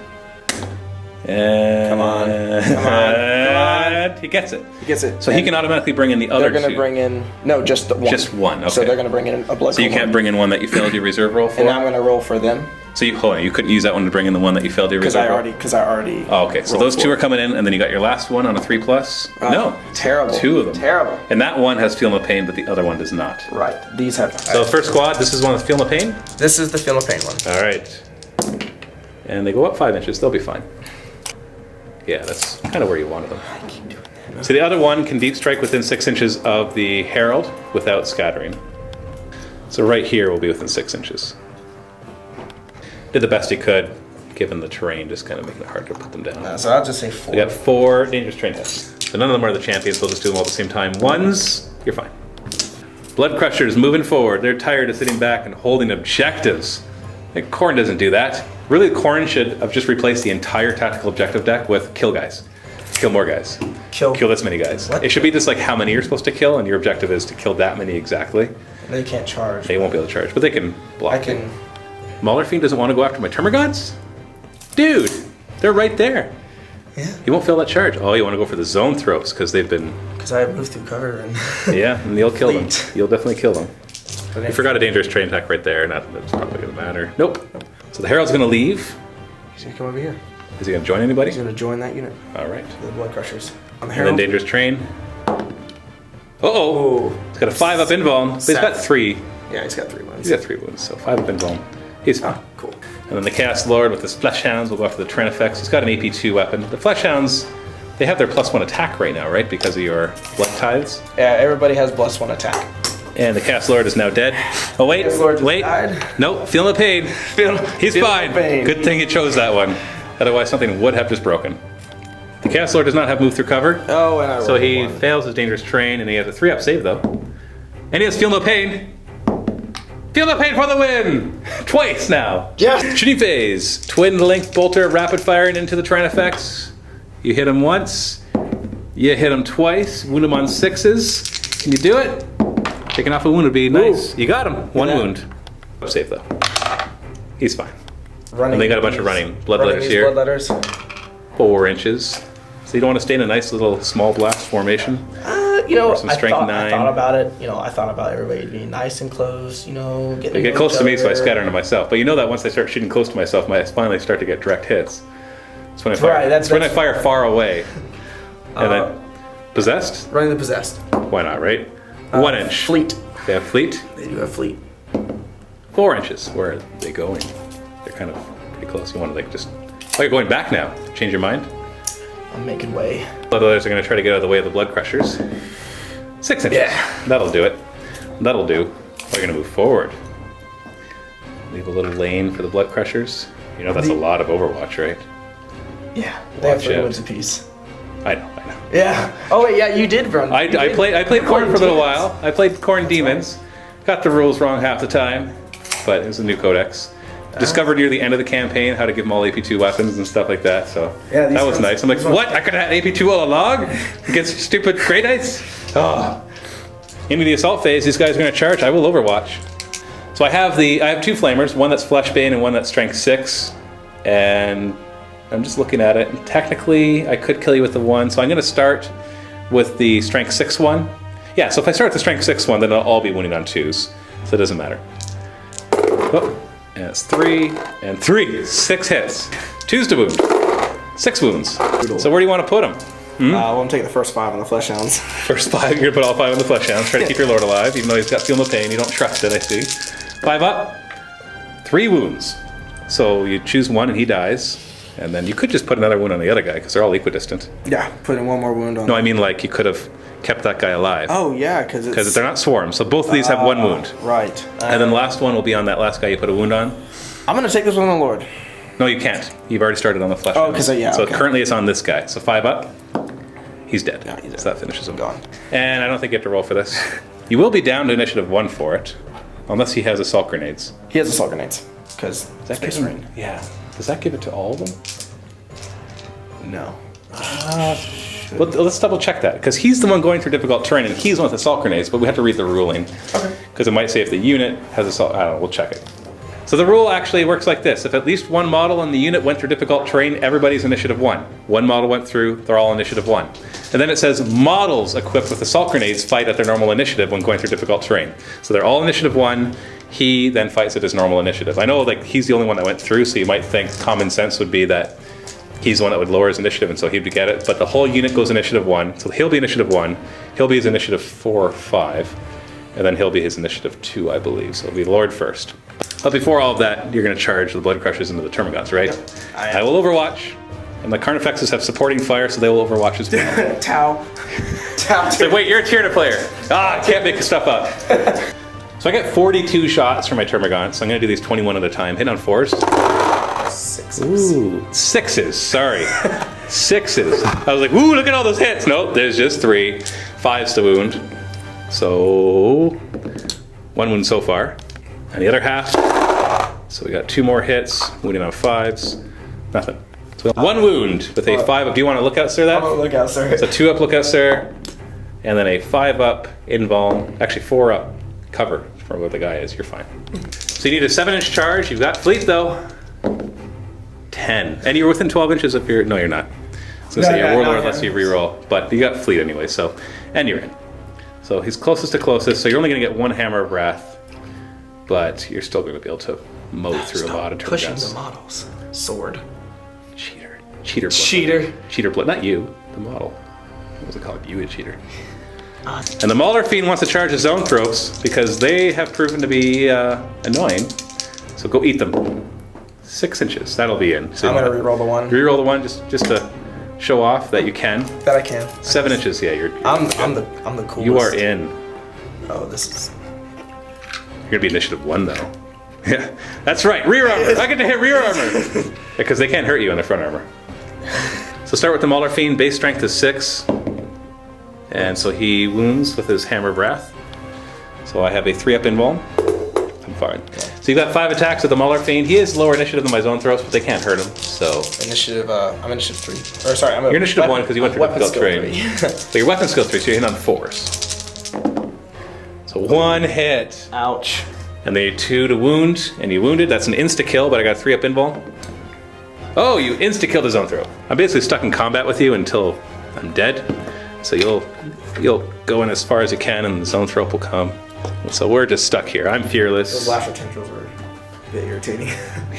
And Come on. Come on. Come on. he gets it. He gets it. So he can automatically bring in the other They're going to 2. bring in... No, just the 1. Just 1, okay. So they're going to bring in a Blood So you Cult can't one. bring in one that you failed your reserve roll for? And I'm going to roll for them. So you, hold on, you couldn't use that one to bring in the one that you failed your Because reserve I roll? already... Oh, okay. So rolled those 2 for are coming in, and then you got your last one on a 3+. No. Terrible. 2 of them. Terrible. And that one has Feel No Pain, but the other one does not. Right. These have... So the first squad, this is one with Feel No Pain? This is the Feel No Pain one. All right. And they go up 5 inches. They'll be fine. Yeah, that's kind of where you wanted them. I keep doing that. So the other one can deep strike within 6 inches of the Herald without scattering. So right here will be within 6 inches. Did the best he could, given the terrain, just kind of making it hard to put them down. So I'll just say 4. We got 4 dangerous terrain tests. So none of them are the champions, so we'll just do them all at the same time. 1s, you're fine. Blood Crushers moving forward. They're tired of sitting back and holding objectives. Like, Khorne doesn't do that. Really, Khorne should have just replaced the entire tactical objective deck with kill guys. Kill more guys. Kill this many guys. What? It should be just like how many you're supposed to kill, and your objective is to kill that many exactly. They can't charge. They won't be able to charge, but they can block. I can... Maulerfiend doesn't want to go after my Termagants? Dude, they're right there. Yeah. You won't feel that charge. Oh, you want to go for the zone throws because they've been... Because I have moved through cover and... Yeah, and you'll kill them. Elite. You'll definitely kill them. But You forgot a dangerous train attack right there. Not that's probably going to matter. Nope. So the Herald's going to leave. He's going to come over here. Is he going to join anybody? He's going to join that unit. All right. The Blood Crushers. On the And Herald. then dangerous train. Uh-oh. He's got a 5 up invuln, but he's got 3. Yeah, he's got 3 wounds. He's got 3 wounds, so 5 up invuln. He's fine. Oh, cool. And then the Chaos Lord with his Flesh Hounds will go after the Tyranids. He's got an AP2 weapon. The Flesh Hounds, they have their +1 attack right now, right? Because of your blood tithes. Yeah, everybody has +1 attack. And the Chaos Lord is now dead. Oh, wait. Chaos Lord just Wait. died. Nope. Feel no pain. He's feel no fine. pain. Good thing you chose that one. Otherwise, something would have just broken. The Chaos Lord does not have move through cover. Oh, and I So rolled he 1. fails his dangerous train, and he has a 3-up save, though. And he has Feel No Pain. Feel No Pain for the win! Twice now. Yes! Shooting phase. Twin Link Bolter rapid firing into the Tyranids. You hit him once. You hit him twice. Wound him on 6s. Can you do it? Taking off a wound would be nice. Ooh. You got him. 1 Yeah. wound. Up safe, though. He's fine. Running And they got a bunch of these- running bloodletters running these here. Bloodletters. 4 inches. So you don't want to stay in a nice little small blast formation? you know, some strength 9. I thought about it. You know, I thought about everybody being nice and close. You know, They get close to me, so I scatter into myself. But you know that once I start shooting close to myself, I finally start to get direct hits. That's when I fire. Right, that's when I fire far away. And then possessed. Running the possessed. Why not, right? 1 inch. Fleet. They have fleet. They do have fleet. 4 inches. Where are they going? They're kind of pretty close. You want to like just. Oh, you're going back now. Change your mind. I'm making way. Blood others are going to try to get out of the way of the blood crushers. 6 inches. Yeah. That'll do it. That'll do. We're going to move forward. Leave a little lane for the blood crushers. You know that's a lot of Overwatch, right? Yeah. They have Watch 3 out. wins apiece. I know. Yeah. Oh wait, yeah, you did run. I played Khorne for a little while. I played Khorne Demons. Got the rules wrong half the time, but it was a new codex. Discovered near the end of the campaign how to give them all AP2 weapons and stuff like that, so Yeah, that was nice. I'm like, what? I could have had AP2 all along? Against stupid Grey Knights? Oh. Into the assault phase, these guys are going to charge. I will Overwatch. So I have 2 flamers, one that's Fleshbane and one that's Strength 6. And I'm just looking at it. And technically, I could kill you with the 1, so I'm going to start with the Strength 6 one. Yeah, so if I start with the Strength 6 one, then they'll all be winning on 2s. So it doesn't matter. Oh. And it's 3 and 3. 6 hits. 2s to wound. 6 wounds. So where do you want to put them? Well, I'm taking the first 5 on the Flesh Hounds. First 5, you're going to put all 5 on the Flesh Hounds. Try to keep your Lord alive, even though he's got feel no pain. You don't trust it, I see. 5 up. 3 wounds. So you choose 1 and he dies. And then you could just put another wound on the other guy, because they're all equidistant. Yeah, putting 1 more wound on. No, I mean like you could have kept that guy alive. Oh, yeah, because they're not swarms. So both of these have 1 wound. Right. And then the last one will be on that last guy you put a wound on. I'm going to take this one on the Lord. No, you can't. You've already started on the Flesh. Oh, because yeah. So okay. currently it's on this guy. So 5 up. He's dead. Yeah, he's dead. So that finishes him. Gone. And I don't think you have to roll for this. You will be down to initiative 1 for it, unless he has assault grenades. He has assault grenades, because Space Marine. Yeah. Does that give it to all of them? No. Well, let's double check that, because he's the one going through difficult terrain, and he's the one with assault grenades, but we have to read the ruling. Okay. Because it might say if the unit has assault. I don't know, we'll check it. So the rule actually works like this. If at least 1 model in the unit went through difficult terrain, everybody's initiative 1. 1 model went through, they're all initiative 1. And then it says models equipped with assault grenades fight at their normal initiative when going through difficult terrain. So they're all initiative 1. He then fights at his normal initiative. I know like he's the only one that went through, so you might think common sense would be that he's the one that would lower his initiative, and so he'd get it. But the whole unit goes initiative 1, so he'll be initiative 1. He'll be his initiative 4 or 5, and then he'll be his initiative 2, I believe. So it'll be Lord first. But before all of that, you're going to charge the Blood Crushers into the Termagants, right? Yep, I will Overwatch, and the Carnifexes have supporting fire, so they will Overwatch as well. Tau. So wait, you're a Tyranid player. I can't make stuff up. So I get 42 shots for my Termagants, so I'm going to do these 21 at a time. Hit on 4s. 6s. Ooh, 6s, sorry. 6s. I was like, ooh, look at all those hits. Nope, there's just 3. 5s to wound. So, 1 wound so far. And the other half. So we got 2 more hits, wounding on 5s. Nothing. So 1 wound with a 5 up. Do you want to look out, sir, that? Oh, look out, sir. It's a 2 up, look out, sir. And then a 5 up, invuln. Actually, 4 up, cover for what the guy is. You're fine. So you need a 7-inch charge. You've got fleet, though. 10. And you're within 12 inches of your... No, you're not. I was going to say, your warlord lets you reroll. But you got fleet anyway, so... And you're in. So he's closest to closest, so you're only going to get 1 Hammer of Wrath. But you're still going to be able to mow through a lot of pushing Termagants. the models. Sword. Cheater. Cheater blood. Cheater. Cheater blood. Not you, the model. What was it called? You a cheater. And the Mauler Fiend wants to charge his own throats because they have proven to be annoying. So go eat them. 6 inches. That'll be in. So I'm going to reroll the 1. Reroll the 1 just to show off that you can. That I can. 7 inches. Yeah, you're I'm the coolest. You are in. Oh, this is... You're gonna be initiative 1 though. Yeah, that's right. Rear armor. I get to hit rear armor because they can't hurt you in their front armor. So start with the Mauler Fiend. Base strength is 6, and so he wounds with his Hammer of Wrath. So I have a 3 up invuln. I'm fine. So you've got 5 attacks with the Mauler Fiend. He is lower initiative than my zone throws, but they can't hurt him. So initiative. I'm initiative 3. Or sorry, I'm. You're initiative 1 because you went through difficult terrain. So So your weapon skill 3. So you're hitting on 4s. So 1 hit. Ouch. And then you 2 to wound, and you wounded. That's an insta-kill, but I got 3 up invuln. Oh, you insta-killed his own throw. I'm basically stuck in combat with you until I'm dead. So you'll go in as far as you can, and the zone throw will come. So we're just stuck here. I'm fearless. Those lash tendrils are a bit irritating.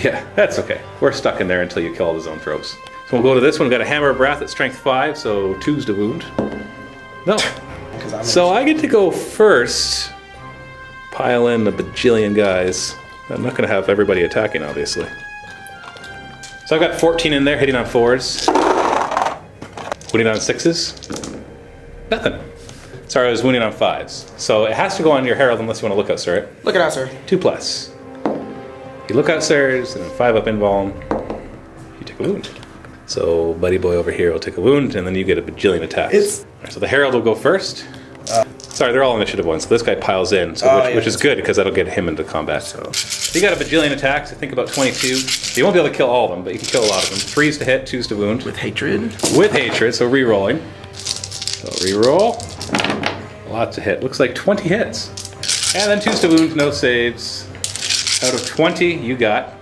Yeah, that's okay. We're stuck in there until you kill all the zone throws. So we'll go to this one. We've got a Hammer of Wrath at strength 5, so 2's to wound. No. So I get to go first. Pile in a bajillion guys. I'm not going to have everybody attacking, obviously. So I've got 14 in there, hitting on 4s. Wounding on 6s. Nothing. Sorry, I was wounding on 5s. So it has to go on your Herald unless you want to look out, sir. Right? Look it out, sir. 2+. You look out, sirs, and then 5 up invuln. You take a wound. So buddy boy over here will take a wound, and then you get a bajillion attacks. Right, so the Herald will go first. Sorry, they're all initiative ones, so this guy piles in, so which is good because that'll get him into combat. So you got a bajillion attacks, I think about 22. You won't be able to kill all of them, but you can kill a lot of them. 3's to hit, 2's to wound. With hatred? With hatred, so re-rolling. So re-roll. Lots to hit. Looks like 20 hits. And then 2's to wound, no saves. Out of 20, you got...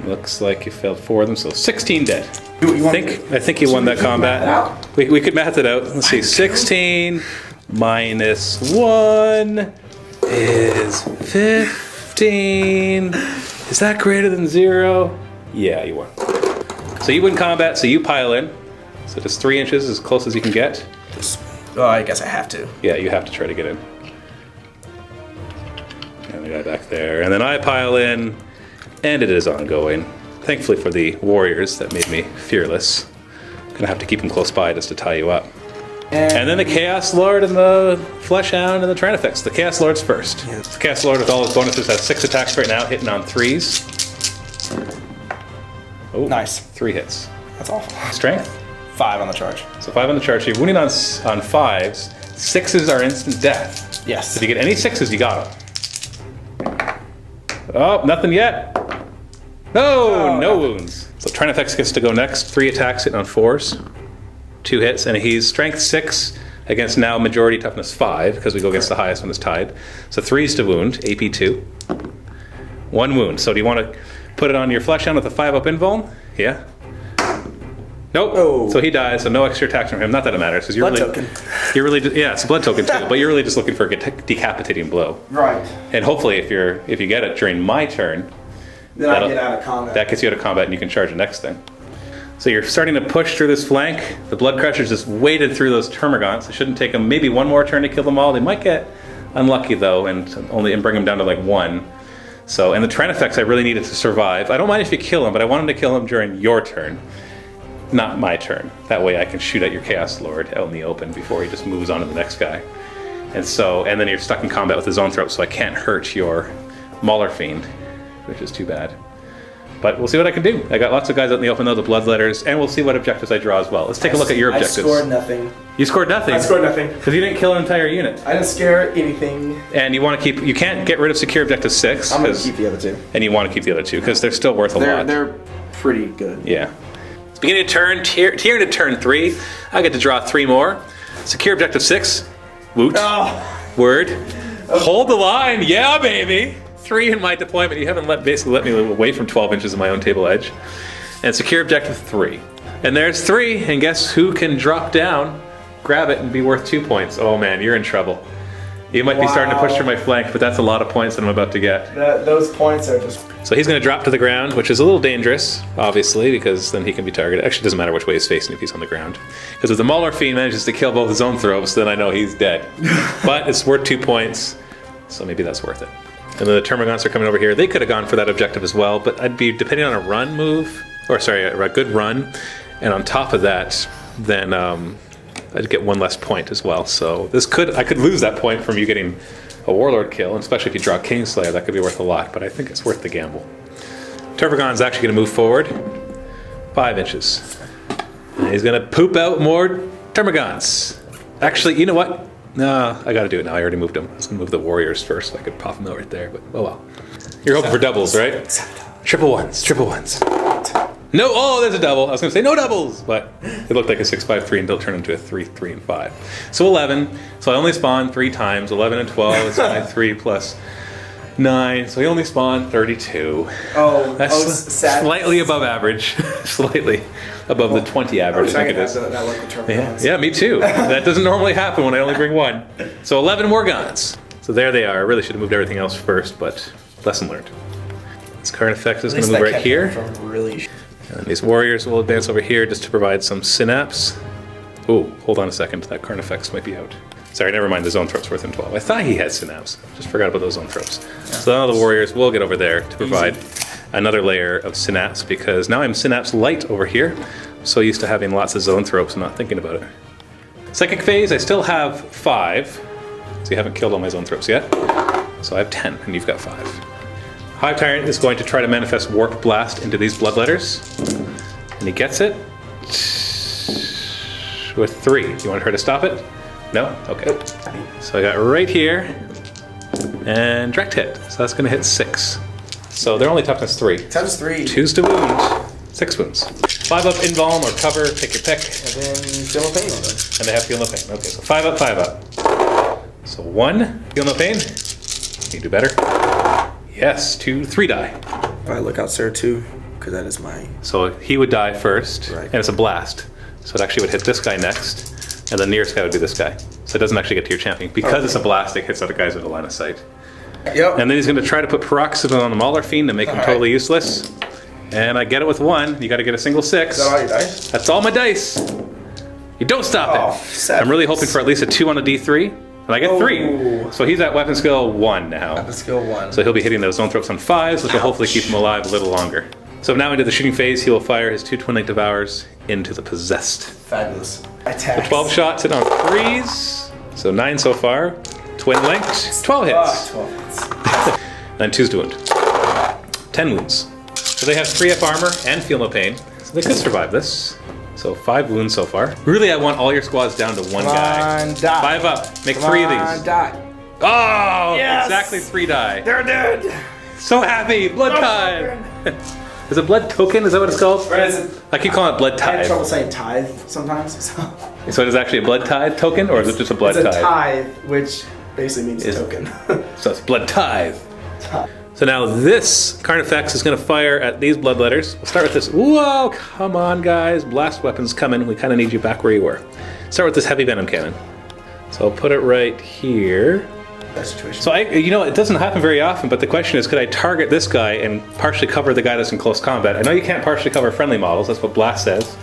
Looks like you failed 4 of them, so 16 dead. I think you won that combat. We could math it out. Let's see. 16 minus 1 is 15. Is that greater than 0? Yeah, you won. So you win combat, so you pile in. So just 3 inches, as close as you can get. Oh, I guess I have to. Yeah, you have to try to get in. And the guy back there. And then I pile in, and it is ongoing. Thankfully for the warriors, that made me fearless. Gonna have to keep them close by just to tie you up. And then the Chaos Lord and the Flesh Hound and the Tyranids. The Chaos Lord's first. Yes. The Chaos Lord with all his bonuses has 6 attacks right now, hitting on 3s. Oh, nice. 3 hits. That's awful. Strength? 5 on the charge. So 5 on the charge. So you're wounding on 5s. 6s are instant death. Yes. So if you get any 6s, you got them. Oh, nothing yet. No wounds. So Tyranids gets to go next. 3 attacks hitting on 4s. 2 hits, and he's strength 6 against now majority toughness 5, because we go against the highest when it's tied. So 3's to wound, AP 2. 1 wound. So do you want to put it on your Flesh Hound with a 5 up invuln? Yeah. Nope. Oh. So he dies, so no extra attacks from him. Not that it matters, because you're really yeah, it's a blood token too, but you're really just looking for a decapitating blow. Right. And hopefully if you get it during my turn, then I get out of combat. That gets you out of combat and you can charge the next thing. So you're starting to push through this flank. The Blood Crushers just waded through those Termagants. It shouldn't take them maybe 1 more turn to kill them all. They might get unlucky though and bring them down to like 1. So, and the Tyranids I really needed to survive. I don't mind if you kill him, but I want him to kill him during your turn, not my turn. That way I can shoot at your Chaos Lord out in the open before he just moves on to the next guy. And then you're stuck in combat with his own throat, so I can't hurt your Mauler Fiend, which is too bad. But we'll see what I can do. I got lots of guys out in the open though, the Bloodletters, and we'll see what objectives I draw as well. Let's take a look at your objectives. I scored nothing. You scored nothing? I scored nothing. Because you didn't kill an entire unit. I didn't scare anything. And you want to keep, you can't get rid of secure objective 6. I'm going to keep the other 2. And you want to keep the other 2, because they're still worth a lot. They're pretty good. Yeah. It's beginning of turn, Tyranid turn 3. I get to draw 3 more. Secure objective 6. Woot. Oh. Word. Hold the line. Yeah, baby. 3 in my deployment. You haven't basically let me away from 12 inches of my own table edge. And secure objective 3. And there's 3, and guess who can drop down, grab it, and be worth 2 points? Oh man, you're in trouble. You might be starting to push through my flank, but that's a lot of points that I'm about to get. Those points are just... So he's going to drop to the ground, which is a little dangerous, obviously, because then he can be targeted. Actually, it doesn't matter which way he's facing if he's on the ground. Because if the Mauler Fiend manages to kill both his own throws, then I know he's dead. But it's worth 2 points, so maybe that's worth it. And then the Termagants are coming over here. They could have gone for that objective as well, but I'd be depending on a run move, or sorry, a good run, and on top of that, then I'd get 1 less point as well. So I could lose that point from you getting a Warlord kill, and especially if you draw Kingslayer, that could be worth a lot, but I think it's worth the gamble. Termagant's actually going to move forward 5 inches. And he's going to poop out more Termagants. Actually, you know what? No, I gotta do it now. I already moved him. I was gonna move the warriors first so I could pop them out right there, but oh well. You're hoping for doubles, right? Triple ones. No, oh, there's a double. I was gonna say no doubles, but it looked like a 6-5-3 until it turned into a 3-3 and 5. So 11. So I only spawned 3 times. 11 and 12 is my 3 plus 9, so he only spawned 32. Oh, That's sad. slightly above average. Slightly above the 20 average, I think it is. That local term. Yeah, me too. That doesn't normally happen when I only bring one. So 11 more guns. So there they are. I really should have moved everything else first, but lesson learned. This card effect is going to move right here. And these warriors will advance over here just to provide some synapse. Oh, hold on a second. That card effects might be out. Sorry, never mind. The zone thrope's worth him 12. I thought he had synapse. Just forgot about those zone thropes. Yeah. So now the warriors will get over there to provide another layer of synapse, because now I'm synapse light over here. I'm so used to having lots of zone thropes and not thinking about it. Psychic phase, I still have 5. So you haven't killed all my zone thropes yet. So I have 10, and you've got 5. Hive Tyrant is going to try to manifest Warp Blast into these bloodletters. And he gets it with 3. You want her to stop it? No? Okay. So I got right here, and direct hit. So that's going to hit 6. So they're only toughness 3. Times 3. 2's to wound, 6 wounds. 5 up invuln or cover, pick your pick. And then feel no pain on them. And they have feel no pain. Okay, so 5 up, 5 up. So 1, feel no pain. You do better. Yes, 2, 3 die. I look out, sir, too, because that is my... So he would die first, right. And it's a blast. So it actually would hit this guy next. And the nearest guy would be this guy. So it doesn't actually get to your champion. Because it's a blast, it hits other guys with a line of sight. Yep. And then he's going to try to put Paroxysm on the Mauler Fiend to make him totally useless. And I get it with 1. You got to get a single 6. Is that all your dice? That's all my dice. You don't stop it. 7. I'm really hoping for at least a 2 on a D3. And I get 3. So he's at weapon skill 1 now. Weapon skill 1. So he'll be hitting those zone thropes on 5s, which will hopefully keep him alive a little longer. So now into the shooting phase, he will fire his 2 Twin Link Devours into the possessed. Fabulous. Attack. So 12 shots hit on 3s. So 9 so far. Twin linked. 12 hits. 12 hits. And 2's to wound. 10 wounds. So they have 3 up armor and feel no pain. So they could survive this. So 5 wounds so far. Really, I want all your squads down to 1 guy. Come on, die. 5 up. Make 3 of these. Die. Oh! Yes! Exactly 3 die. They're dead. So happy! Blood tithe! Is it blood token? Is that what it's called? Or is it? I keep calling it blood I have tithe. trouble saying tithe sometimes. So it is actually a blood tithe token, or is it just a blood it's tithe? a tithe, which basically means token. So it's blood tithe. Tithe. So now this Carnifex is going to fire at these bloodletters. We'll start with this. Whoa, come on, guys. Blast weapons coming. We kind of need you back where you were. Start with this heavy venom cannon. So I'll put it right here. That situation. So it doesn't happen very often, but the question is, could I target this guy and partially cover the guy that's in close combat? I know you can't partially cover friendly models. That's what Blast says.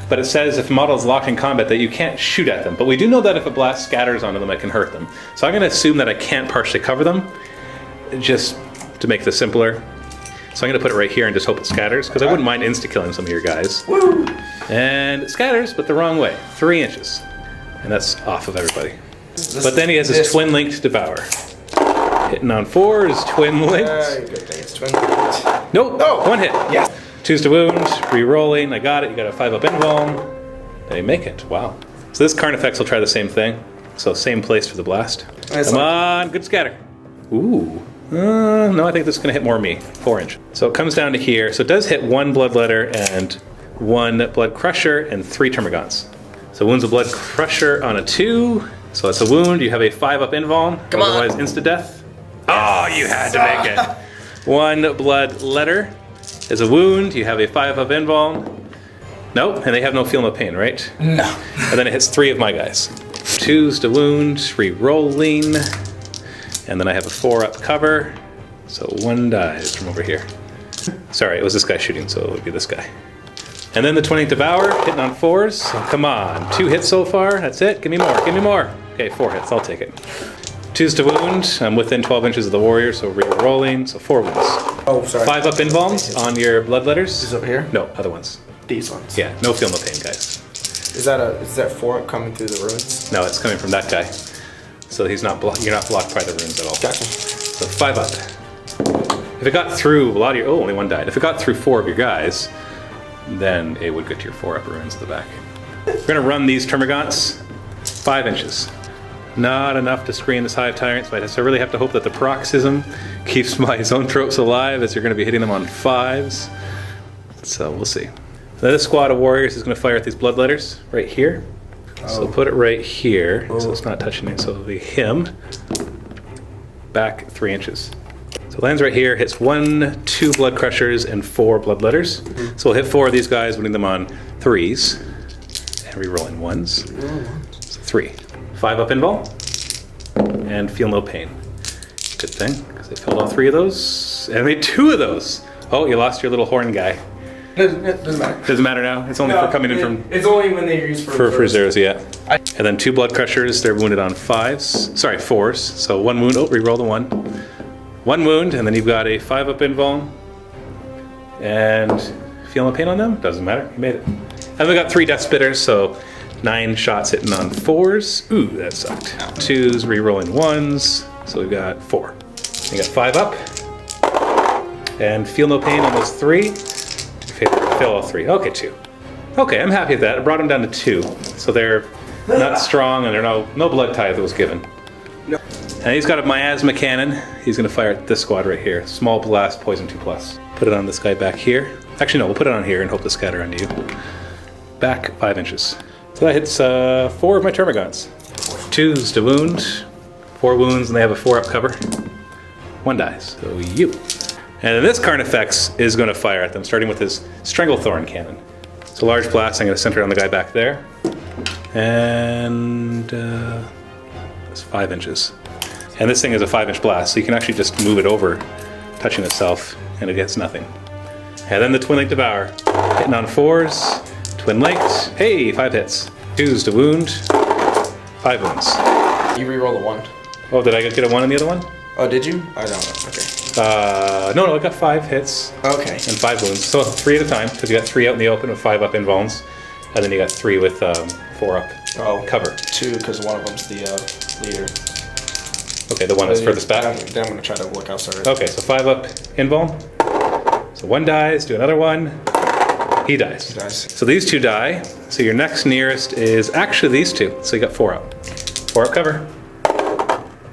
But it says if a model is locked in combat that you can't shoot at them. But we do know that if a blast scatters onto them, it can hurt them. So I'm going to assume that I can't partially cover them, just to make this simpler. So I'm going to put it right here and just hope it scatters, because I wouldn't mind insta-killing some of your guys. Woo! And it scatters, but the wrong way. 3 inches. And that's off of everybody. But then he has his Twin Linked Devour. Hitting on 4s, Twin Linked. Good thing it's twin linked. Nope, No. 1 hit. Yes. 2's to wound, re-rolling, I got it, you got a 5 up invuln. They make it, wow. So this Carnifex will try the same thing. So same place for the blast. Nice. Come on, good scatter. Ooh, no, I think this is gonna hit more me, 4 inch. So it comes down to here. So it does hit 1 Bloodletter and 1 Blood Crusher and 3 Termagants. So wounds a Blood Crusher on a 2. So it's a wound, you have a 5 up invuln, Come on. otherwise insta-death. Oh, you had to make it. 1 Blood Letter is a wound, you have a 5 up invuln. Nope, and they have no feel no pain, right? No. And then it hits 3 of my guys. 2's to wound, re-rolling. And then I have a 4 up cover. So 1 dies from over here. Sorry, it was this guy shooting, so it would be this guy. And then the 20 Devour, hitting on 4s. So come on, 2 hits so far, that's it. Give me more, give me more. Okay, 4 hits, I'll take it. 2's to wound, I'm within 12 inches of the warrior, so re-rolling, so 4 wounds. Oh, sorry. 5 up invulns on your bloodletters. Is it over here? No, other ones. These ones. Yeah, no feel, no pain, guys. Is that 4 up coming through the ruins? No, it's coming from that guy. So he's not you're not blocked by the runes at all. Gotcha. So 5 up. If it got through a lot of your... Oh, only 1 died. If it got through 4 of your guys, then it would get to your 4 up ruins at the back. We're going to run these Termagants 5 inches. Not enough to screen this Hive Tyrants, but I really have to hope that the Paroxysm keeps my Zone Tropes alive, as you're going to be hitting them on 5s. So we'll see. Now this squad of warriors is going to fire at these Bloodletters right here. So put it right here, so it's not touching it. So it'll be him, back 3 inches. So So it lands right here, hits 1, 2 Blood Crushers, and 4 Bloodletters. So we'll hit 4 of these guys, putting them on 3s. And re-rolling 1s. So 3. 5 up invul. And feel no pain. Good thing, because they filled all 3 of those. And made 2 of those. Oh, you lost your little horn guy. It doesn't matter. Doesn't matter now? It's only for coming in from... It's only when they're used For zeros, yeah. And then 2 Blood Crushers, they're wounded on 5s. Sorry, 4s. So 1 wound. Oh, re-roll the 1. 1 wound, and then you've got a 5 up invuln. And feel no pain on them? Doesn't matter. You made it. And we got 3 Death Spitters, so 9 shots hitting on 4s. Ooh, that sucked. 2s, re-rolling 1s. So we've got 4. You got 5 up. And feel no pain on those 3. Fail all 3. Okay, 2. Okay, I'm happy with that. I brought them down to 2. So they're not strong and there's no blood tithe that was given. No. And he's got a miasma cannon. He's going to fire at this squad right here. Small blast, poison 2+. Put it on this guy back here. Actually, no, we'll put it on here and hope to scatter onto you. Back 5 inches. So that hits 4 of my termagants. 2s to wound. 4 wounds, and they have a 4 up cover. 1 dies. So you. And then this Carnifex is going to fire at them, starting with his Stranglethorn cannon. It's a large blast. I'm going to center it on the guy back there. And it's 5 inches. And this thing is a 5-inch blast, so you can actually just move it over, touching itself, and it gets nothing. And then the Twin Link Devour. Hitting on 4s. Twin Linked. Hey, 5 hits. 2s to wound. 5 wounds. You re-roll the 1. Oh, did I get a 1 on the other one? Oh, did you? I don't know. Okay. No, I got 5 hits. Okay. And 5 wounds. So 3 at a time, because you got 3 out in the open with 5 up invulns. And then you got 3 with 4 up cover. 2, because one of them's the leader. Okay, the one that's furthest back? Then I'm going to try to look outside. Okay, so 5 up invuln. So 1 dies, do another 1. He dies. He dies. So these 2 die. So your next nearest is actually these 2. So you got 4 up. 4 up cover.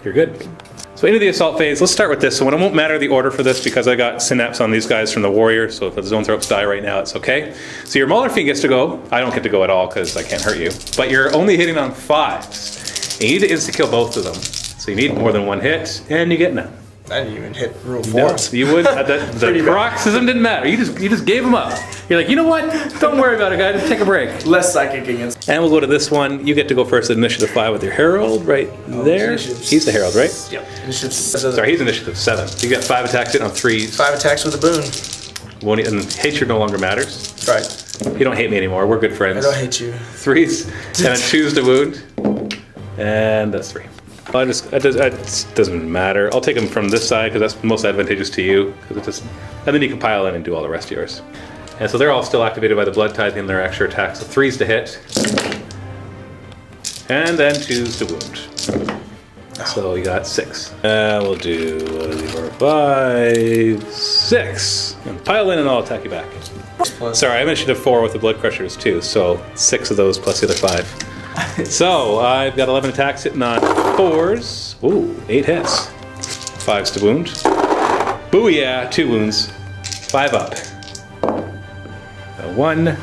You're good. So into the assault phase, let's start with this. So it won't matter the order for this because I got synapse on these guys from the warrior, so if the zone throats die right now, it's okay. So your Mauler Fiend gets to go. I don't get to go at all because I can't hurt you. But you're only hitting on 5s. You need to insta-kill both of them. So you need more than 1 hit, and you get none. I didn't even hit rule 4. No, you would. The paroxysm didn't matter. You just gave them up. You're like, you know what? Don't worry about it, guys. Just take a break. Less psychic against. And we'll go to this one. You get to go first at initiative 5 with your Herald right there. He's the Herald, right? Yep. Sorry, he's initiative 7. You got 5 attacks hitting on 3s. 5 attacks with a boon. And hatred no longer matters. Right. You don't hate me anymore. We're good friends. I don't hate you. 3s. And then 2s to wound. And that's 3. Well, it doesn't matter. I'll take them from this side because that's most advantageous to you. And then you can pile in and do all the rest of yours. And so they're all still activated by the Blood Tithe in their extra attacks. So 3s to hit. And then 2s to wound. So you got 6. We'll do 5, 6. And pile in and I'll attack you back. Sorry, I'm initiative 4 with the Blood Crushers too. So 6 of those plus the other 5. So I've got 11 attacks hitting on 4s. Ooh, 8 hits. 5s to wound. Booyah, 2 wounds. 5 up. 1.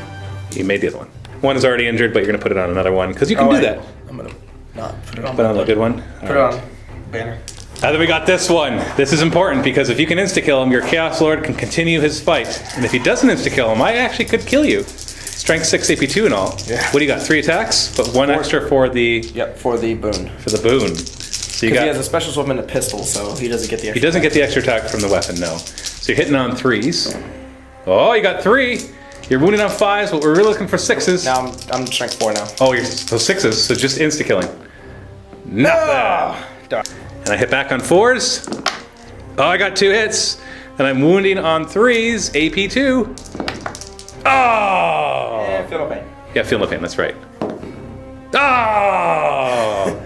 You made the other one. 1 is already injured, but you're going to put it on another one because you can do that. I'm going to not put it on. Put on a good one. Put it on banner. Now that we got this one, this is important because if you can insta-kill him, your Chaos Lord can continue his fight. And if he doesn't insta-kill him, I actually could kill you. Strength 6, AP2 and all. Yeah. What do you got? 3 attacks, but 1 extra for the... Yep, for the boon. For the boon. So you Because got... he has a special sword and a pistol, so he doesn't get the extra He doesn't get the extra attack from the weapon, no. So you're hitting on 3s. Oh, you got 3! You're wounded on 5s, but we're really looking for 6s. Now I'm strength 4 now. Oh, you're so 6s, so just insta-killing. Not bad. Darn. And I hit back on 4s. Oh, I got 2 hits. And I'm wounding on 3s, AP2. Oh! Yeah, feel no pain. Yeah, feel no pain, that's right. Oh!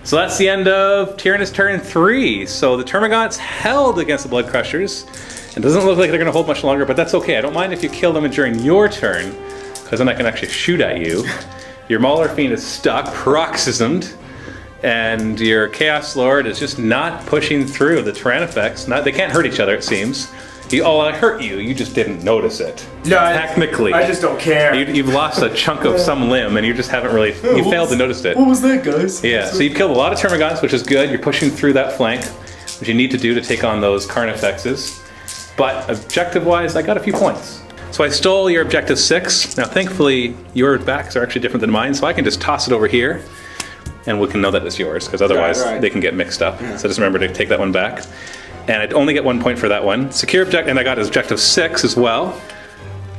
So that's the end of Tyranids turn 3. So the Termagants held against the Blood Crushers. It doesn't look like they're going to hold much longer, but that's okay. I don't mind if you kill them during your turn, because then I can actually shoot at you. Your Mauler Fiend is stuck, paroxysmed, and your Chaos Lord is just not pushing through. The Tyrannifex, they can't hurt each other, it seems. I hurt you, you just didn't notice it. No, technically. I just don't care. You've lost a chunk of some limb and you just haven't really, you failed to notice it. What was that, guys? Yeah, so you've killed a lot of Termagants, which is good. You're pushing through that flank. which you need to do to take on those Carnifexes. But objective-wise, I got a few points. So I stole your objective 6. Now, thankfully, your backs are actually different than mine, so I can just toss it over here, and we can know that it's yours, because otherwise they can get mixed up. Yeah. So just remember to take that one back. And I'd only get 1 point for that one. Secure objective, and I got objective 6 as well.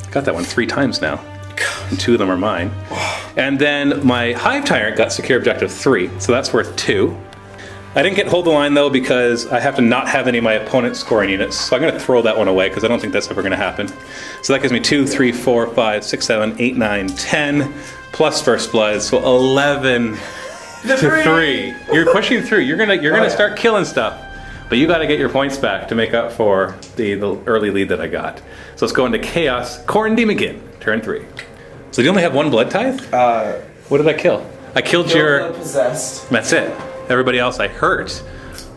I got that one 3 times now, and 2 of them are mine. And then my Hive Tyrant got secure objective 3, so that's worth 2. I didn't get hold the line though because I have to not have any of my opponent's scoring units, so I'm going to throw that one away because I don't think that's ever going to happen. So that gives me 2, 3, 4, 5, 6, 7, 8, 9, 10, plus First Blood, so 11 to 3. You're pushing through. You're gonna start killing stuff, but you got to get your points back to make up for the early lead that I got. So let's go into Chaos. Khorne Daemonkin, turn 3. So you only have 1 Blood Tithe? What did I kill? I killed your possessed. That's it. Everybody else I hurt,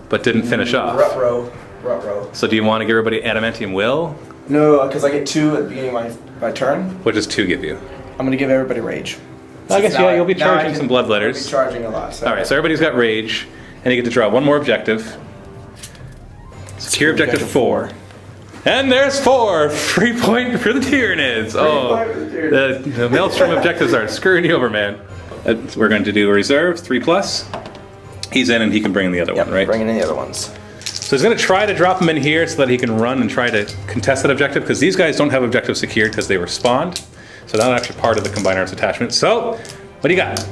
but didn't finish off. Rut-row. So do you want to give everybody Adamantium Will? No, because I get 2 at the beginning of my turn. What does 2 give you? I'm going to give everybody Rage. I guess, yeah, you'll be charging some blood letters. I'll be charging a lot. So. Alright, so everybody's got Rage, and you get to draw 1 more objective. Secure objective 4. And there's 4! Free point for the Tyranids! The Maelstrom objectives are screwing you over, man. We're going to do a reserve, 3+. He's in and he can bring in the other one, right? Bringing in the other ones. So he's going to try to drop them in here so that he can run and try to contest that objective, because these guys don't have objective secured because they were spawned. So they're not actually part of the Combined Arms attachment. So, what do you got?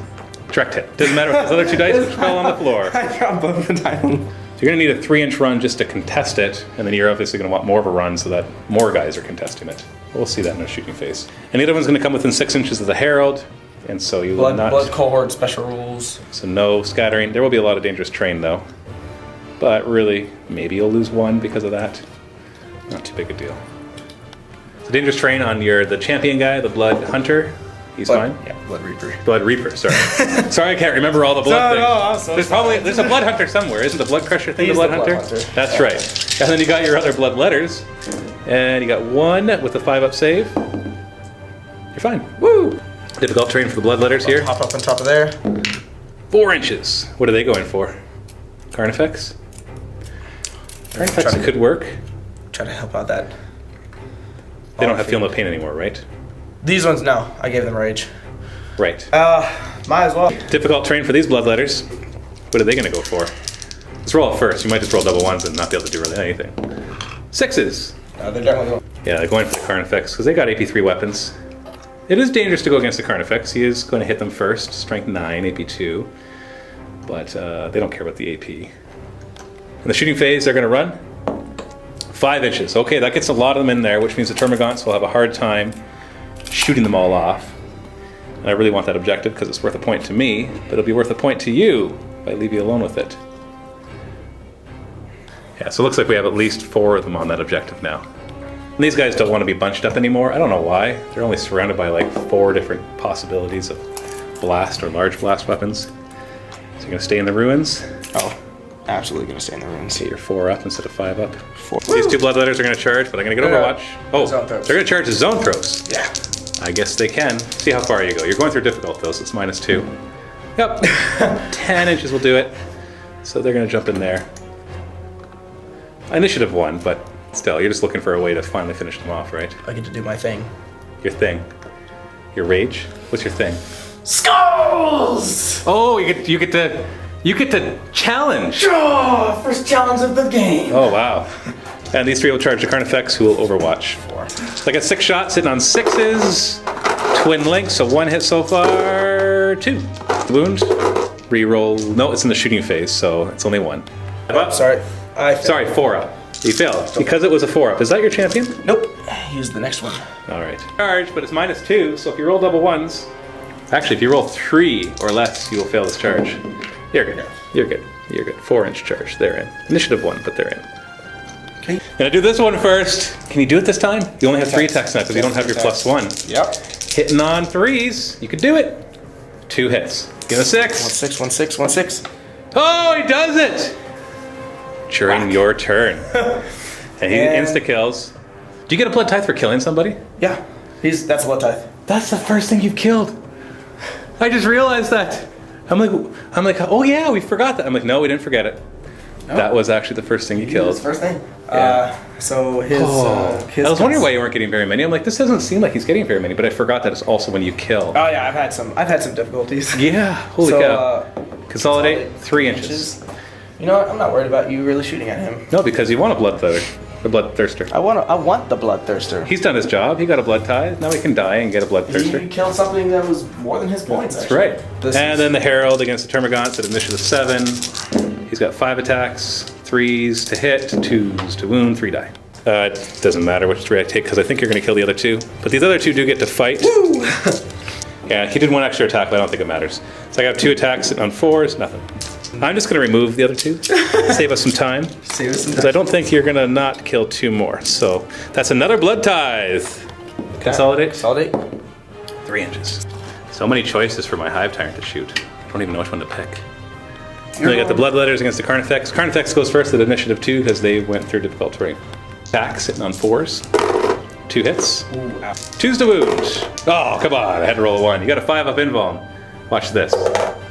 Direct hit. Doesn't matter if those other 2 dice which fell on the floor. I dropped both the time. So you're going to need a 3-inch run just to contest it, and then you're obviously going to want more of a run so that more guys are contesting it. We'll see that in a shooting phase. And the other one's going to come within 6 inches of the Herald. And so you will not... Blood cohort special rules. So no scattering. There will be a lot of dangerous terrain though. But really, maybe you'll lose 1 because of that. Not too big a deal. So dangerous terrain on the champion guy, the Blood Hunter. He's fine. Yeah, Blood Reaper. Blood Reaper, sorry. Sorry, I can't remember all the blood things. I'm so There's a Blood Hunter somewhere. Isn't the Blood Crusher thing the Blood Hunter? That's right. And then you got your other Blood Letters. And you got 1 with a 5-up save. You're fine. Woo! Difficult terrain for the blood letters here. Hop up on top of there. 4 inches. What are they going for? Carnifex? Carnifex could work. Try to help out that. They don't have Feel No Pain anymore, right? These ones, no. I gave them Rage. Right. Might as well. Difficult terrain for these blood letters. What are they going to go for? Let's roll it first. You might just roll double 1s and not be able to do really anything. 6s. They're definitely going. Yeah, they're going for the Carnifex because they got AP3 weapons. It is dangerous to go against the Carnifex. He is going to hit them first. Strength 9, AP 2. But they don't care about the AP. In the shooting phase, they're going to run 5 inches. Okay, that gets a lot of them in there, which means the Termagants will have a hard time shooting them all off. And I really want that objective because it's worth a point to me, but it'll be worth a point to you if I leave you alone with it. Yeah, so it looks like we have at least 4 of them on that objective now. And these guys don't want to be bunched up anymore. I don't know why. They're only surrounded by like 4 different possibilities of blast or large blast weapons. So you're going to stay in the ruins. Oh, absolutely going to stay in the ruins. Get your 4 up instead of 5 up. 4. These 2 blood letters are going to charge, but I'm going to get Overwatch. Oh, they're going to charge the zone throws. Yeah. I guess they can. See how far you go. You're going through difficult though, so it's -2. Yep. 10 inches will do it. So they're going to jump in there. Initiative 1, but still, you're just looking for a way to finally finish them off, right? I get to do my thing. Your thing. Your rage? What's your thing? Skulls! Oh, you get to challenge. Oh, first challenge of the game. Oh wow. And these 3 will charge the Carnifex, who will Overwatch. 4. So I got 6 shots, sitting on 6s. Twin links, so 1 hit so far. 2. Wound. Reroll. No, it's in the shooting phase, so it's only 1. Oh, sorry. Sorry, 4 up. You failed because it was a 4 up. Is that your champion? Nope. Use the next one. All right. Charge, but it's -2. So if you roll double 1s, actually, if you roll 3 or less, you will fail this charge. You're good. You're good. You're good. 4-inch charge. They're in. Initiative 1, but they're in. Okay. Gonna do this one first. Can you do it this time? You only have 3 attacks now because you don't have your +1. Yep. Hitting on 3s. You could do it. 2 hits. Give a 6. 1-6, 1-6, 1-6. Oh, he does it! During your turn. And he insta-kills. Do you get a blood tithe for killing somebody? Yeah. That's a blood tithe. That's the first thing you've killed. I just realized that. I'm like, oh yeah, we forgot that. I'm like, no, we didn't forget it. That was actually the first thing you killed. His first thing. Yeah. So his. I was wondering why you weren't getting very many. I'm like, this doesn't seem like he's getting very many, but I forgot that it's also when you kill. Oh yeah, I've had some difficulties. Yeah, holy cow. Consolidate 3 inches. You know what? I'm not worried about you really shooting at him. No, because you want a bloodthirster. I want the bloodthirster. He's done his job. He got a blood tithe. Now he can die and get a bloodthirster. He killed something that was more than his points. That's right. Then the Herald against the Termagants at initiative 7. He's got 5 attacks, 3s to hit, 2s to wound, 3 die. It doesn't matter which 3 I take because I think you're going to kill the other 2. But these other 2 do get to fight. Woo! Yeah, he did 1 extra attack, but I don't think it matters. So I got 2 attacks sitting on 4s, nothing. I'm just going to remove the other 2, save us some time. Save us some time. Because I don't think you're going to not kill 2 more. So that's another blood tithe. Okay. Consolidate. 3 inches. So many choices for my Hive Tyrant to shoot. I don't even know which one to pick. Then I got the Bloodletters against the Carnifex. Carnifex goes first at initiative 2 because they went through difficult terrain. Attack sitting on 4s. 2 hits. Ooh, 2s to wound. Oh, come on. I had to roll a 1. You got a 5-up invuln. Watch this.